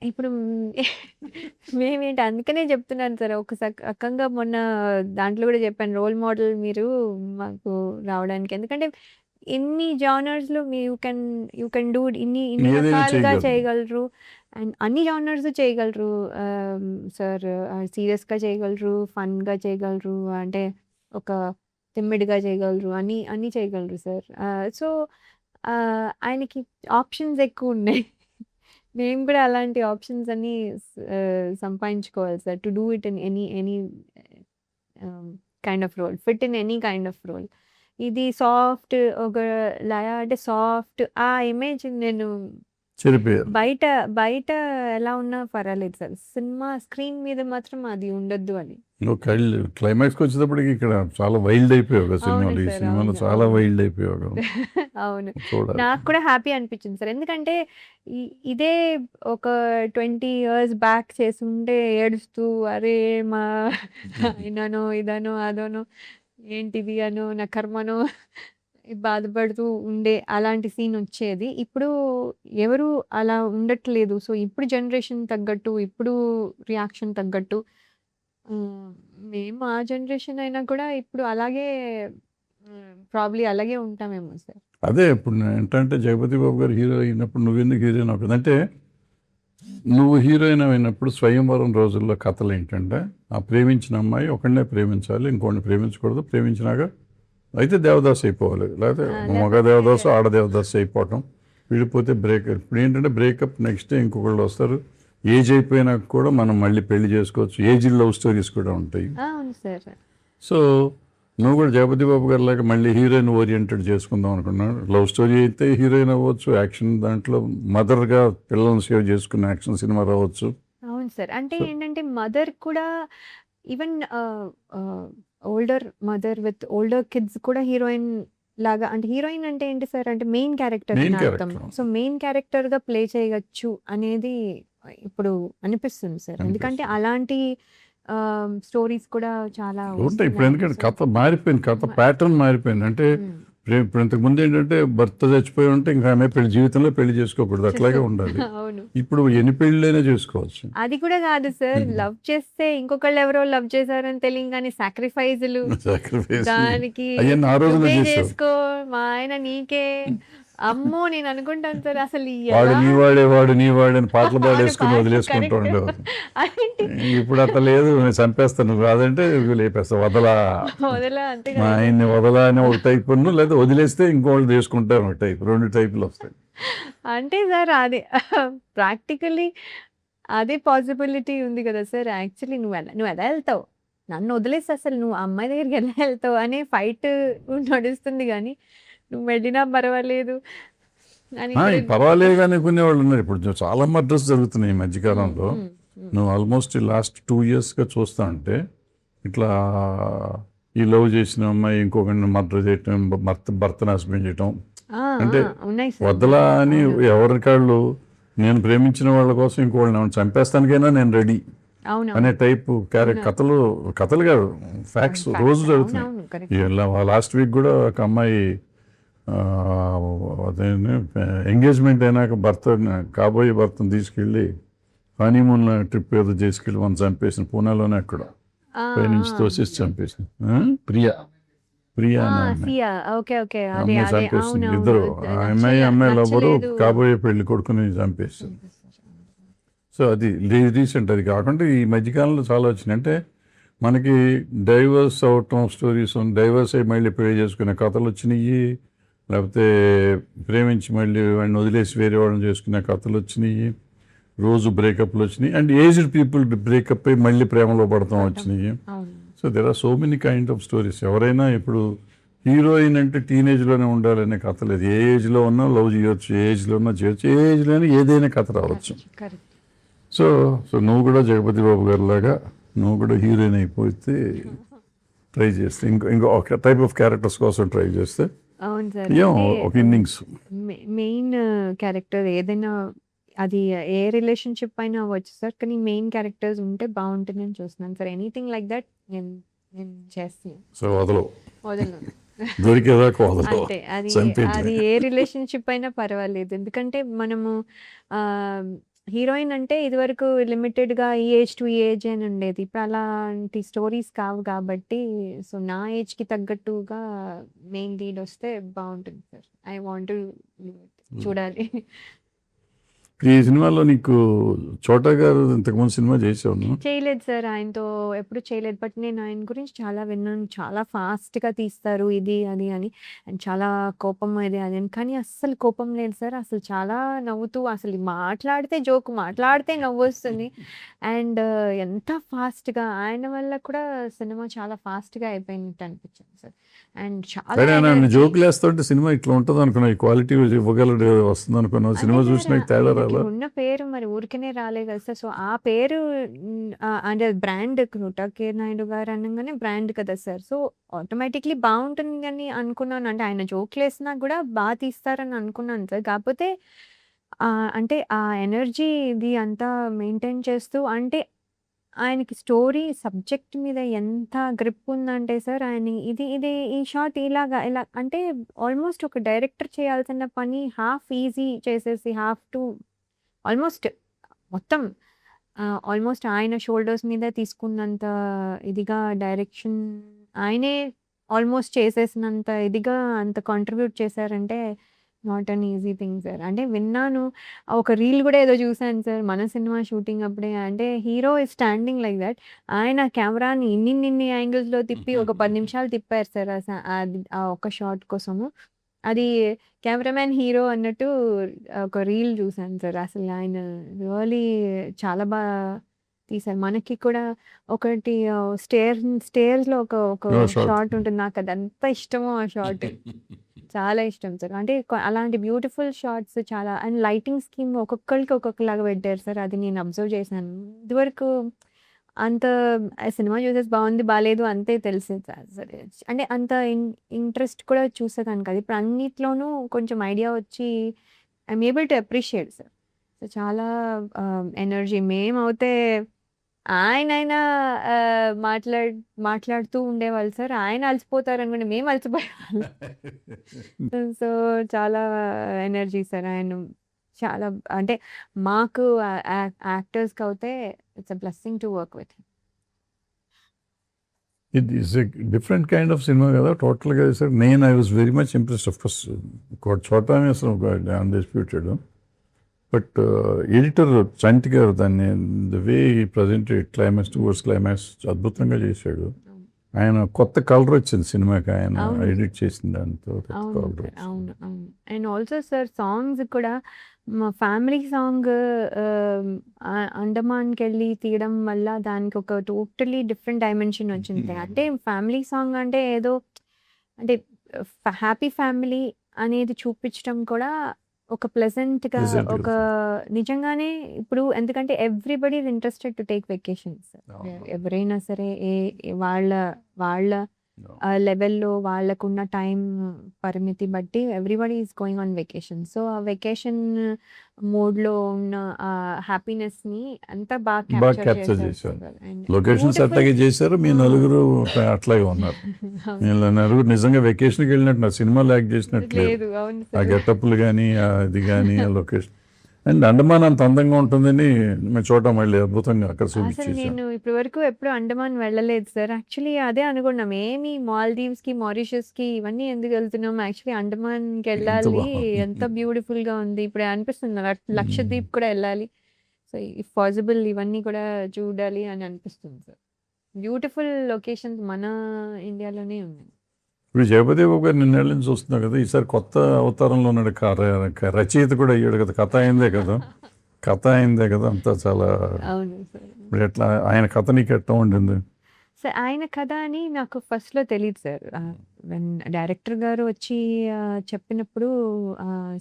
ఇప్పుడు మేమేంటి అందుకనే చెప్తున్నాను సార్, ఒక రకంగా మొన్న దాంట్లో కూడా చెప్పాను, రోల్ మోడల్ మీరు మాకు రావడానికి. ఎందుకంటే ఎన్ని జానర్స్లో యూ కెన్ డూ, ఇన్ని రకాలుగా చేయగలరు, అండ్ అన్ని జానర్స్ చేయగలరు సార్. సీరియస్గా చేయగలరు, ఫన్గా చేయగలరు, అంటే ఒక తిమ్మిడిగా చేయగలరు, అన్నీ చేయగలరు సార్. సో ఆయనకి ఆప్షన్స్ ఎక్కువ ఉన్నాయి. మేము కూడా అలాంటి ఆప్షన్స్ అన్ని సంపాదించుకోవాలి sir, to do it in any kind of role, fit in any kind of role. ఇది సాఫ్ట్, ఒక లయ అంటే సాఫ్ట్, ఆ ఇమేజ్ నేను బయట ఎలా ఉన్నా పర్వాలేదు సార్, సినిమా స్క్రీన్ మీద మాత్రం అది ఉండొద్దు అని. క్లైమాక్స్కి వచ్చేటప్పటికి ఇక్కడ చాలా వైల్డ్ అయిపోయావు సినిమాలో, ఈ సినిమాలో చాలా వైల్డ్ అయిపోయావు. అవును, నాకు కూడా హ్యాపీ అనిపించింది సార్, ఎందుకంటే ఇదే ఒక 20 years బ్యాక్ చేస్తుంటే ఏడుస్తూ అరే మా ఆయననో ఇదనో అదనో ఏంటిది అనో నా కర్మనో బాధపడుతూ ఉండే అలాంటి సీన్ వచ్చేది. ఇప్పుడు ఎవరు అలా ఉండట్లేదు. సో ఇప్పుడు జనరేషన్ తగ్గట్టు, ఇప్పుడు రియాక్షన్ తగ్గట్టు మేము ఆ జనరేషన్ అయినా కూడా ఇప్పుడు అలాగే ప్రాబ్లీ అలాగే ఉంటామేమో సార్. అదే ఇప్పుడు ఏంటంటే జగపతి బాబు గారు హీరో అయినప్పుడు నువ్వెందుకు హీరోయిన్ అవుతుంది అంటే, నువ్వు హీరోయిన్ అయినప్పుడు స్వయంవరం రోజుల్లో కథలు ఏంటంటే, ఆ ప్రేమించిన అమ్మాయి ఒకడినే ప్రేమించాలి, ఇంకోటిని ప్రేమించకూడదు, ప్రేమించినాక అయితే దేవదాస్ అయిపోవాలి, లేకపోతే మగ దేవదాసు ఆడ దేవదాసు అయిపోవటం, విడిపోతే బ్రేకప్. ఇప్పుడు ఏంటంటే బ్రేకప్ నెక్స్ట్ డే ఇంకొకళ్ళు వస్తారు, ఏజ్ అయిపోయినాక కూడా మనం మళ్ళీ పెళ్లి చేసుకోవచ్చు, ఏజ్ లవ్ స్టోరీస్ కూడా ఉంటాయి. సో నువ్వు కూడా జగపతి బాబు గారు లాగా మళ్ళీ హీరోయిన్ ఓరియంటెడ్ చేసుకుందాం అనుకున్నాను. లవ్ స్టోరీ అయితే హీరోయిన్ అవ్వచ్చు, యాక్షన్ దాంట్లో మదర్గా పిల్లల్ని సేవ్ చేసుకున్న యాక్షన్ సినిమా రావచ్చు. అవును సార్, అంటే ఏంటంటే మదర్ కూడా even older mother with older kids కూడా హీరోయిన్ లాగా, అంటే హీరోయిన్ అంటే ఏంటి సార్ అంటే మెయిన్ క్యారెక్టర్ అర్థం. సో మెయిన్ క్యారెక్టర్ గా ప్లే చేయవచ్చు అనేది ఇప్పుడు అనిపిస్తుంది సార్, ఎందుకంటే అలాంటి స్టోరీస్ కూడా చాలా ఉంటాయి ఇప్పుడు. ఎందుకంటే కథ మారిపోయింది, కథ ప్యాటర్న్ మారిపోయింది. అంటే ఇప్పుడు ఇంతకు ముందు ఏంటంటే భర్త చచ్చిపోయి ఉంటే ఇంకా ఆమె జీవితంలో పెళ్లి చేసుకోకూడదు, అట్లాగే ఉండాలి. ఇప్పుడు ఎన్ని పెళ్ళైనా చేసుకోవచ్చు. అది కూడా కాదు సార్, లవ్ చేస్తే ఇంకొకళ్ళు ఎవరో లవ్ చేశారని తెలియగానే సాక్రిఫైజులు, దానికి చేసుకో మా ఆయన నీకే, అమ్మో నేను అనుకుంటాను సార్ అసలు వాడు నీ వాడే అని పాటలు పాడేసుకుని వదిలేసుకుంటూ ఉండేవాడు. ఇప్పుడు అట్లా లేదు, నేను చంపేస్తాను కాదంటే లేపేస్తా, వదలా మా ఆయన్ని వదలా అని ఒక టైప్ ఉన్న, లేదా వదిలేస్తే ఇంకోళ్ళు చేసుకుంటారు ఒక టైప్, 2 టైపులు వస్తాయి. అంటే సార్ అది ప్రాక్టికల్లీ అదే పాసిబిలిటీ ఉంది కదా సార్. యాక్చువల్లీ నువ్వు ఎలా వెళ్తావు, నన్ను వదిలేసి అసలు నువ్వు అమ్మాయి దగ్గరికి ఎలా వెళ్తావు అనే ఫైట్ నడుస్తుంది, కానీ నువ్వు వెళ్ళినా పర్వాలేదు పర్వాలేదు అనుకునేవాళ్ళు ఉన్నారు. ఇప్పుడు చాలా మర్డర్స్ జరుగుతున్నాయి ఈ మధ్యకాలంలో. నువ్వు ఆల్మోస్ట్ లాస్ట్ 2 yearsగా చూస్తా ఉంటే ఇట్లా ఈ లవ్ చేసిన అమ్మాయి ఇంకొకరిని మర్డర్ చేయటం, భర్తను హస్బెండ్ చేయటం, అంటే వదలా అని ఎవరికాళ్ళు నేను ప్రేమించిన వాళ్ళ కోసం ఇంకోళ్ళని చంపేస్తానికైనా నేను రెడీ అనే టైప్ కథలు కాదు, ఫ్యాక్ట్స్ రోజు జరుగుతున్నాయి. లాస్ట్ వీక్ కూడా ఒక అమ్మాయి ఎంగేజ్మెంట్ అయినాక కాబోయే భర్తను తీసుకెళ్ళి హనీమూన్ ట్రిప్ ఏదో చేసుకెళ్ళి మనం చంపేసిన, పూనాలోనే అక్కడ పైనుంచి తోసేసి చంపేసింది. ప్రియా అమ్మాయి చంపేసింది. ఇద్దరు అమ్మాయి లవ్వరు కాబోయే పెళ్లి కొడుకుని చంపేసింది. సో అది రీసెంట్. అది కాకుండా ఈ మధ్యకాలంలో చాలా వచ్చినాయి. అంటే మనకి డైవర్స్ అవటం స్టోరీస్, డైవర్స్ అయ్యి మళ్ళీ పెళ్లి చేసుకునే కథలు వచ్చినాయి. లేకపోతే ప్రేమించి మళ్ళీ వాడిని వదిలేసి వేరే వాళ్ళని చేసుకునే కథలు వచ్చినాయి, రోజు బ్రేకప్లు వచ్చినాయి, అండ్ ఏజ్డ్ పీపుల్ బ్రేకప్ అయ్యి మళ్ళీ ప్రేమలో పడతాం వచ్చినాయి. అవును. So there are so many kind of stories. ఎవరైనా ఇప్పుడు హీరోయిన్ అంటే టీనేజ్లోనే ఉండాలనే కథ లేదు. ఏ ఏజ్లో ఉన్నా లవ్ చేయొచ్చు, ఏ ఏజ్లో ఉన్నా చేయొచ్చు, ఏ ఏజ్లోనే ఏదైనా కథ రావచ్చు. కరెక్ట్. సో సో నువ్వు కూడా జగపతి బాబు గారి లాగా నువ్వు కూడా హీరోయిన్ అయిపోతే ట్రై చేస్తే ఇంకో ఒక టైప్ ఆఫ్ క్యారెక్టర్స్ కోసం ట్రై చేస్తే అవును సార్. ఏం అంటే ఒక ఇన్నింగ్స్. మెయిన్ క్యారెక్టర్ ఏదైనా అది ఏ రిలేషన్షిప్ అయినా అవ్వచ్చు సార్, కానీ మెయిన్ క్యారెక్టర్స్ ఉంటే బాగుంటుందని చూస్తున్నాను సార్. ఎనీథింగ్ లైక్ దట్ నేను నేను చేస్తున్నాను. సో వదలవు, వదలను. దొరికేదాకా వదలవు, అంతే. అది చంపేయటమే. అది ఏ రిలేషన్షిప్ అయినా పర్వాలేదు. ఎందుకంటే మనము హీరోయిన్ అంటే ఇదివరకు లిమిటెడ్గా ఈ ఏజ్ టు ఈ ఏజ్ అని ఉండేది. ఇప్పుడు అలాంటి స్టోరీస్ కావు కాబట్టి సో నా ఏజ్కి తగ్గట్టుగా మెయిన్ లీడ్ వస్తే బాగుంటుంది సార్. ఐ వాంట్ చూడాలి. ఈ సినిమాలో నీకు చోటా గారు ఇంతకుముందు సినిమా చేసావు నువ్వు? చేయలేదు సార్, ఆయనతో ఎప్పుడు చేయలేదు. బట్ నేను ఆయన గురించి చాలా విన్నాను. చాలా ఫాస్ట్గా తీస్తారు ఇది అది అని, అండ్ చాలా కోపం ఇది అది అని. కానీ అస్సలు కోపం లేదు సార్. అసలు చాలా నవ్వుతూ, అసలు మాట్లాడితే జోక్, మాట్లాడితే నవ్వు వస్తుంది. అండ్ ఎంత ఫాస్ట్గా ఆయన వల్ల కూడా సినిమా చాలా ఫాస్ట్గా అయిపోయినట్టు అనిపించింది సార్. అండ్ చాలా కానీ ఆయన energy. జోకులు వేస్తుంటే సినిమా ఇట్లా ఉంటుంది అనుకున్నా, ఈ క్వాలిటీ ఇవ్వగలడు వస్తుంది అనుకున్నావు. సినిమా అదే చూసినా సార్, తేడా ఆయనకి రాలా? ఉన్న పేరు మరి ఊరికనే రాలే కదా సార్. సో ఆ పేరు అంటే బ్రాండ్ నోటా కే నాయుడు గారు అనగానే బ్రాండ్ కదా సార్. సో ఆటోమేటిక్లీ బాగుంటుంది అని అనుకున్నాను. అంటే ఆయన జోక్లు వేసినా కూడా బాగా తీస్తారని అనుకున్నాను సార్. కాకపోతే అంటే ఆ ఎనర్జీ ఇది అంతా మెయింటైన్ చేస్తూ, అంటే ఆయనకి స్టోరీ సబ్జెక్ట్ మీద ఎంత గ్రిప్ ఉందంటే సార్, ఆయన ఇది ఇది ఈ షాట్ ఇలాగా ఇలా అంటే ఆల్మోస్ట్ ఒక డైరెక్టర్ చేయాల్సిన పని హాఫ్ ఈజీ చేసేసి, హాఫ్ టు ఆల్మోస్ట్ మొత్తం ఆల్మోస్ట్ ఆయన షోల్డర్స్ మీద తీసుకున్నంత ఇదిగా డైరెక్షన్ ఆయనే ఆల్మోస్ట్ చేసేసినంత ఇదిగా అంత కాంట్రిబ్యూట్ చేశారంటే not an easy thing sir. అంటే విన్నాను, ఒక రీల్ కూడా ఏదో చూసాను సార్ మన సినిమా షూటింగ్ అప్పుడే. అంటే hero is standing like that, ఆయన కెమెరాని ఇన్ని యాంగిల్స్లో తిప్పి ఒక 10 నిమిషాలు తిప్పారు సార్ అది ఆ ఒక్క షాట్ కోసము. అది కెమెరామ్యాన్ హీరో అన్నట్టు ఒక రీల్ చూసాను సార్. అసలు ఆయన రియలీ చాలా బాగా తీశారు. మనకి కూడా ఒకటి స్టేర్స్లో ఒక ఒక షార్ట్ షాట్ ఉంటుంది. నాకు అది ఎంత ఇష్టమో ఆ షాట్. చాలా ఇష్టం సార్. అంటే అలాంటి బ్యూటిఫుల్ షాట్స్ చాలా, అండ్ లైటింగ్ స్కీమ్ ఒక్కొక్కరికి ఒక్కొక్కలాగా పెట్టారు సార్. అది నేను అబ్జర్వ్ చేశాను. ఇదివరకు అంత సినిమా చూసేసి బాగుంది బాలేదు అంతే తెలిసేది కాదు సరే. అంటే అంత ఇంట్రెస్ట్ కూడా చూసేదాన్ని కాదు. ఇప్పుడు అన్నిట్లోనూ కొంచెం ఐడియా వచ్చి I'm able to appreciate sir. So చాలా ఎనర్జీ మేమవుతే ఆయనైనా మాట్లాడుతూ ఉండేవాళ్ళు సార్. ఆయన అలసిపోతారు అనుకుంటే మేము అలసిపోయేవాళ్ళం. సో చాలా ఎనర్జీ సార్ ఆయన. చాలా అంటే మాకు యాక్టర్స్కి అయితే it's a blessing to work with. It is a different kind of cinema కదా టోటల్గా sir. I was very much impressed. Of course చోటా అసలు అన్డిస్ప్యూటెడ్, బట్ ఎడిటర్ చంటి గారు దాన్ని the way presented climax towards climax అద్భుతంగా చేశాడు. ఆయన కొత్త కలర్ వచ్చింది సినిమాకి, ఆయన ఎడిట్ చేసిన దాంతో అవును అవును. అండ్ ఆల్సో సార్ సాంగ్స్ కూడా మా ఫ్యామిలీ సాంగ్ అండమాన్కి వెళ్ళి తీయడం వల్ల దానికి ఒక టోటలీ డిఫరెంట్ డైమెన్షన్ వచ్చింది. అంటే ఫ్యామిలీ సాంగ్ అంటే ఏదో అంటే హ్యాపీ ఫ్యామిలీ అనేది చూపించడం కూడా ఒక ప్లెజెంట్గా ఒక నిజంగానే ఇప్పుడు ఎందుకంటే everybody is interested to take vacations. ఎవరైనా సరే వాళ్ళ లెవెల్లో వాళ్ళకున్న టైం పరిమితి బట్టి everybody is going on vacation. So ఆ వెకేషన్ మోడ్లో ఉన్న ఆ హ్యాపీనెస్ని అంతా బాగా క్యాప్చర్ చేశారు. లొకేషన్స్ అట్లాగే చేశారు. మీ నలుగురు అట్లాగే ఉన్నారు. మీరు నలుగురు నిజంగా వెకేషన్కి వెళ్ళినట్టు, నా సినిమాలో యాక్ట్ చేసినట్టు లేదు. అవును ఆ సార్. గెటప్లు కానీ అది కానీ ఆ లొకేషన్. అండ్ అండమాన్ అంత అందంగా ఉంటుందని మేము చూడటం మళ్ళీ అద్భుతంగా అక్కడ అసలు చూపించేసాం. నేను ఇప్పటి వరకు ఎప్పుడు అండమాన్ వెళ్ళలేదు సార్. యాక్చువల్లీ అదే అనుకున్నాం, ఏమి మాల్దీవ్స్కి మారిషస్కి ఇవన్నీ ఎందుకు వెళ్తున్నాం, యాక్చువల్లీ అండమాన్కి వెళ్ళాలి, బాగుంది. ఎంత బ్యూటిఫుల్గా ఉంది. ఇప్పుడు అనిపిస్తుంది లక్షద్వీప్ కూడా వెళ్ళాలి. సో ఇఫ్ పాసిబుల్ ఇవన్నీ కూడా చూడాలి అని అనిపిస్తుంది సార్. బ్యూటిఫుల్ లొకేషన్స్ మన ఇండియాలోనే ఉన్నాయి. ఇప్పుడు జగపతి బాబు గారు నిన్నేళ్ళ నుంచి చూస్తున్నావు కదా, ఈసారి కొత్త అవతారంలో ఉన్నాడు. రచయిత కూడా అయ్యాడు కదా, కథ అయిందే కదా అంతా చాలా. అవును సార్. ఇప్పుడు ఎట్లా ఆయన కథ నీకు ఎట్లా ఉండింది? సార్ ఆయన కథ అని నాకు ఫస్ట్‌లో తెలీదు సార్. వెన్ డైరెక్టర్ గారు వచ్చి చెప్పినప్పుడు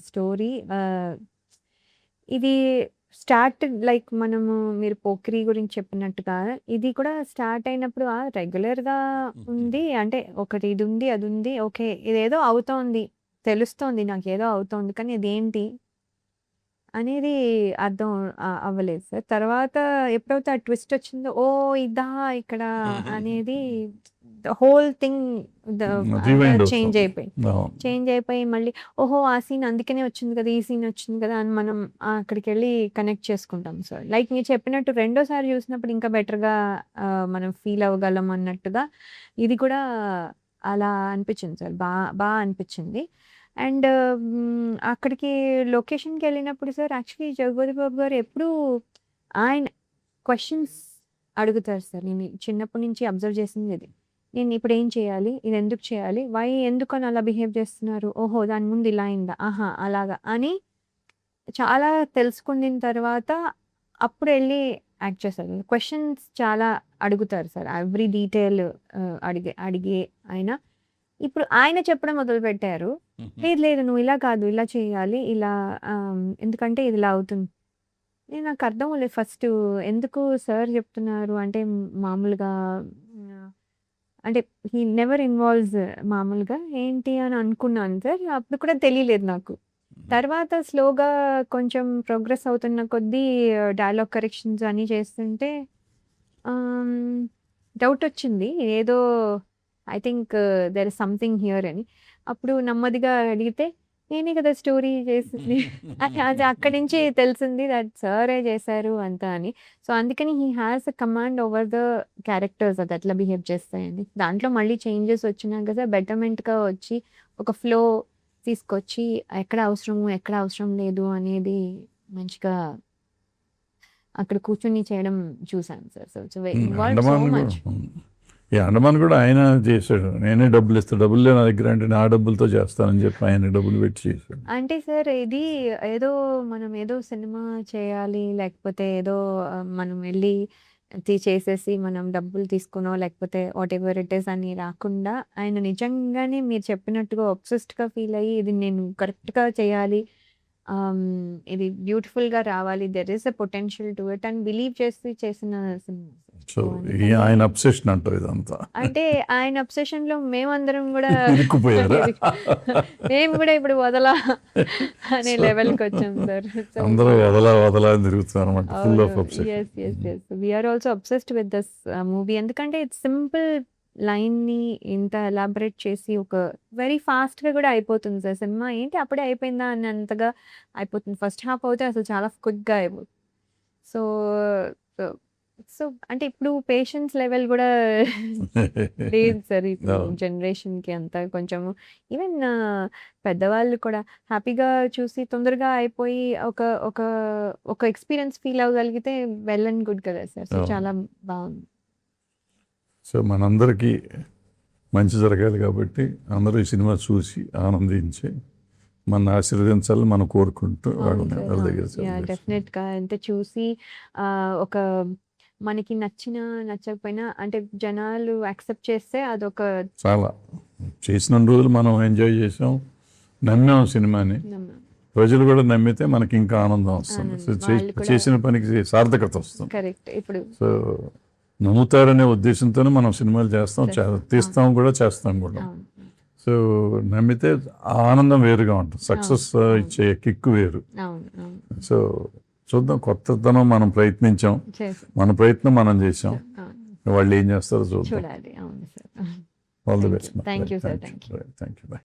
స్టోరీ ఇది స్టార్ట్ లైక్ మనము మీరు 'పోకిరి' గురించి చెప్పినట్టుగా ఇది కూడా స్టార్ట్ అయినప్పుడు రెగ్యులర్‌గా ఉంది. అంటే ఒకటి ఇది ఉంది, అది ఉంది. ఓకే. ఇదేదో అవుతోంది. తెలుస్తోంది నాకేదో అవుతోంది. కానీ ఇదేంటి అనేది అర్థం అవ్వలేదు సార్. తర్వాత ఎప్పుడైతే ఆ ట్విస్ట్ వచ్చిందో, ఓహ్! ఇదా ఇక్కడ అనేది the whole thing rewind change అవుతాం. అయిపోయింది. అవును. చేంజ్ అయిపోయి మళ్ళీ ఓహో! ఆ సీన్ అందుకనే వచ్చింది కదా! ఈ సీన్ వచ్చింది కదా! అని మనం అక్కడికెళ్ళి కనెక్ట్ చేసుకుంటాం సార్. లైక్ మీరు చెప్పినట్టు రెండోసారి చూసినప్పుడు ఇంకా బెటర్‌గా మనం ఫీల్ అవ్వగలం అన్నట్టుగా ఇది కూడా అలా అనిపించింది సార్. బా అనిపించింది. అండ్ అక్కడికి లొకేషన్‌కెళ్ళినప్పుడు సార్ యాక్చువల్లీ 'జగపతి బాబు' గారు ఎప్పుడూ ఆయన క్వెషన్స్ అడుగుతారు సార్. నేను చిన్నప్పటి నుంచి అబ్జర్వ్ చేసింది ఇది. నేను ఇప్పుడు ఏం చేయాలి? ఇది ఎందుకు చేయాలి? ఎందుకని అలా బిహేవ్ చేస్తున్నారు? ఓహో! దాని ముందు ఇలా అయిందా? ఆహా! అలాగా అని చాలా తెలుసుకున్న తర్వాత అప్పుడు ఎళ్లి యాక్ట్ చేస్తారు. క్వెషన్స్ చాలా అడుగుతారు సార్. ఎవ్రీ డీటెయిల్ అడిగే ఆయన. ఇప్పుడు ఆయన చెప్పడం మొదలుపెట్టారు. లేదు లేదు నువ్వు ఇలా కాదు, ఇలా చేయాలి. ఇలా ఎందుకంటే ఇది ఇలా అవుతుంది. నాకు అర్థం అవ్వలేదు ఫస్టు. ఎందుకు సార్ చెప్తున్నారు అంటే మామూలుగా అంటే హి నెవర్ ఇన్వాల్వ్స్ మామూలుగా ఏంటి అని అనుకున్నాను సార్. అప్పుడు కూడా తెలియలేదు నాకు. తర్వాత స్లోగా కొంచెం ప్రోగ్రెస్ అవుతున్న కొద్దీ డైలాగ్ కరెక్షన్స్ అన్నీ చేస్తుంటే డౌట్ వచ్చింది. ఏదో I think there is something here అని. అప్పుడు నెమ్మదిగా అడిగితే నేనే కదా స్టోరీ చేసింది. అది అక్కడి నుంచి తెలిసింది దట్ సారే చేశారు అంతా అని. సో, అందుకని he has a command over the characters అది ఎట్లా బిహేవ్ చేస్తాయని. దాంట్లో మళ్ళీ చేంజెస్ వచ్చినాక కదా బెటర్‌మెంట్‌గా వచ్చి ఒక ఫ్లో తీసుకొచ్చి ఎక్కడ అవసరము, ఎక్కడ అవసరం లేదు అనేది మంచిగా అక్కడ కూర్చొని చేయడం చూసాను sir. So, it's involved so Andaman much. ఈ అండమాన్ కూడా ఆయన చేశాడు. నేనే డబ్బులు ఇస్తా, డబ్బులు లేవు నా దగ్గర అంటే నా డబ్బులతో చేస్తానని చెప్పి ఆయన డబ్బులు పెట్టి చేశాడు. అంటే సార్ ఇది ఏదో మనం ఏదో సినిమా చేయాలి లేకపోతే ఏదో మనం వెళ్ళి చేసేసి మనం డబ్బులు తీసుకునో లేకపోతే వాటెవర్ ఇట్ ఈస్ అని రాకుండా ఆయన నిజంగానే మీరు చెప్పినట్టుగా ఒబ్సెస్డ్‌గా ఫీల్ అయ్యి ఇది నేను కరెక్ట్‌గా చేయాలి. ఇది బ్యూటిఫుల్‌గా రావాలి. There is a potential to it అని బిలీవ్ చేసి చేసిన సినిమా. సో అందుకని ఆయన అబ్సెషన్ అంటారు ఇదంతా. అంటే ఆయన అబ్సెషన్‌లో మేమందరం గూడా ఇరుక్కుపోయారా? మేము గూడా ఇప్పుడు వదలా అనే లెవెల్‌కొచ్చాం సార్. సో అందరూ వదలా అని తిరుగుతున్నారు అనమాట. Full of obsession. Yes. We are also obsessed with this movie. ఎందుకంటే ఇట్స్ సింపుల్ లైన్‌ని ఇంత ఎలాబరేట్ చేసి ఒక వెరీ ఫాస్ట్‌గా గూడా అయిపోతుంది సార్ సినిమా. ఏంటి అప్పుడే అయిపోయిందా అన్నంతగా అయిపోతుంది. ఫస్ట్ హాఫ్ అవుతే అసలు చాలా క్విక్‌గా అయిపోతుంది. సో, సో సో అంటే ఇప్పుడు పేషెన్స్ లెవెల్ గూడా లేదు సార్ ఇప్పుడు అవును. జనరేషన్‌కి అంతా కొంచెము ఈవెన్ పెద్దవాళ్ళు కూడా హ్యాపీగా చూసి తొందరగా అయిపోయి ఒక ఒక ఒక ఎక్స్‌పీరియన్స్ ఫీల్ అవ్వగలిగితే వెల్ అండ్ గుడ్ కదా సార్. సో, అవును. చాలా బావుంది. సో మనందరికీ మంచి జరగాలి కాబట్టి అందరూ ఈ సినిమా చూసి ఆనందించి మన ఆశీర్వదించాలని మనం కోరుకుంటూ అవును వాళ్ళ సార్. దగ్గర అవును. యాహ్! డెఫినెట్‌గా అంటే చూసి ఒక మనకి నచ్చినా, నచ్చకపోయినా అంటే జనాలు యాక్సెప్ట్ చేస్తే అదొక చాలా చేసిన రోజులు మనం ఎంజాయ్ చేసాం, నమ్మాం సినిమాని. నమ్మకం. ప్రజలు కూడా నమ్మితే మనకి ఇంకా ఆనందం వస్తుంది. సో ఆనందం. వాళ్ళు కూడా చేసిన పనికి సార్థకత వస్తుంది. కరెక్ట్. ఇప్పుడు సో నమ్ముతారనే ఉద్దేశంతోనే మనం సినిమాలు చేస్తాం, తీస్తాం కూడా, చేస్తాం కూడా. అవును. సో నమ్మితే ఆ ఆనందం వేరుగా ఉంటుంది. సక్సెస్ అవును. ఇచ్చే కిక్ వేరు. అవును. సో చూద్దాం, కొత్తదనం మనం ప్రయత్నించాం, చేసాం. మన ప్రయత్నం మనం చేసాం. అవును. వాళ్ళు ఏం చేస్తారో చూద్దాం. చూడాలి. అవును sir. All the Thank best. you. Thank you, sir. Thank you. Thank you.